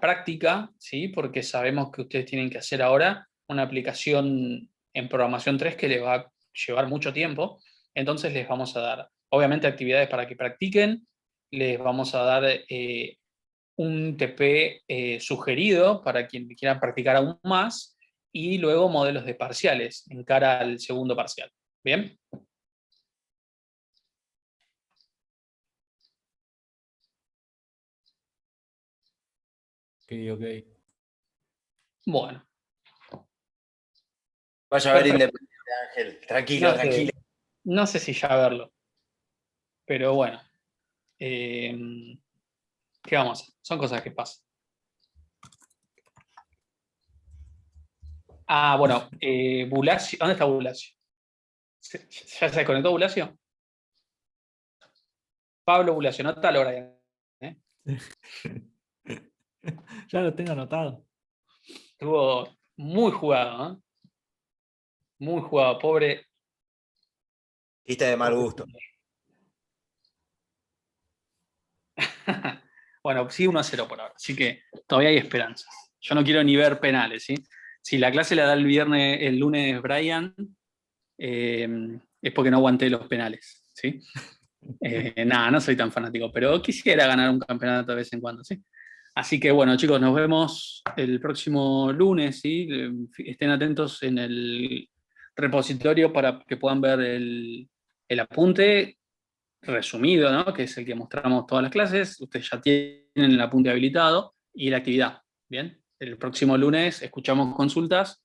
práctica, ¿sí? Porque sabemos que ustedes tienen que hacer ahora una aplicación en programación 3 que les va a llevar mucho tiempo. Entonces les vamos a dar, obviamente, actividades para que practiquen, les vamos a dar un TP sugerido para quien quiera practicar aún más, y luego modelos de parciales en cara al segundo parcial. ¿Bien? Ok. Bueno. Vaya a ver Perfecto. Independiente, Ángel. Tranquilo, No sé, tranquilo. no sé si ya verlo, pero bueno. ¿Qué vamos a hacer? Son cosas que pasan. Ah, bueno, Bulacio. ¿Dónde está Bulacio? ¿Ya se desconectó Bulacio? Pablo Bulacio, no está Brian. Ya lo tengo anotado. Estuvo muy jugado, ¿eh? Muy jugado, pobre. Chiste de mal gusto. Bueno, sí, 1-0 por ahora, así que todavía hay esperanzas. Yo no quiero ni ver penales, ¿sí? Si la clase la da el lunes Brian, es porque no aguanté los penales, ¿sí? Nada, no soy tan fanático, pero quisiera ganar un campeonato de vez en cuando, ¿sí? Así que bueno, chicos, nos vemos el próximo lunes, ¿sí? Estén atentos en el repositorio para que puedan ver el apunte resumido, ¿no? Que es el que mostramos todas las clases. Ustedes ya tienen el apunte habilitado y la actividad. Bien, el próximo lunes escuchamos consultas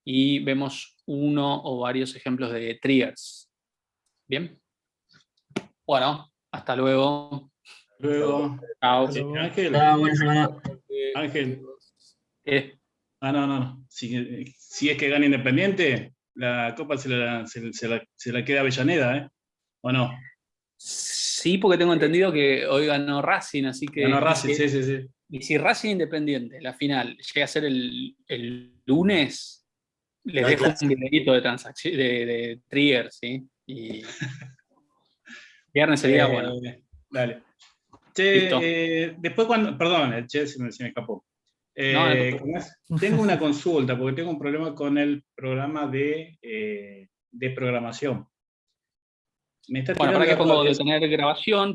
y vemos uno o varios ejemplos de triggers. Bien, bueno, hasta luego. Luego, Chao. Ángel, Buena semana. Ángel. ¿Qué? No. Si es que gana Independiente, la copa se la queda Avellaneda, ¿eh? ¿O no? Sí, porque tengo entendido que hoy ganó Racing, así que... Ganó Racing, sí. Y si Racing Independiente, la final, llega a ser el lunes, les No hay dejo clase. un videito de transacción, de trigger, ¿sí? Y viernes sería bueno. Dale. Listo. Che, después cuando... Perdón, el che se me escapó. No, Tengo una consulta, porque tengo un problema con el programa de programación. Me está bueno, tirando para que pongo errores. detener grabación.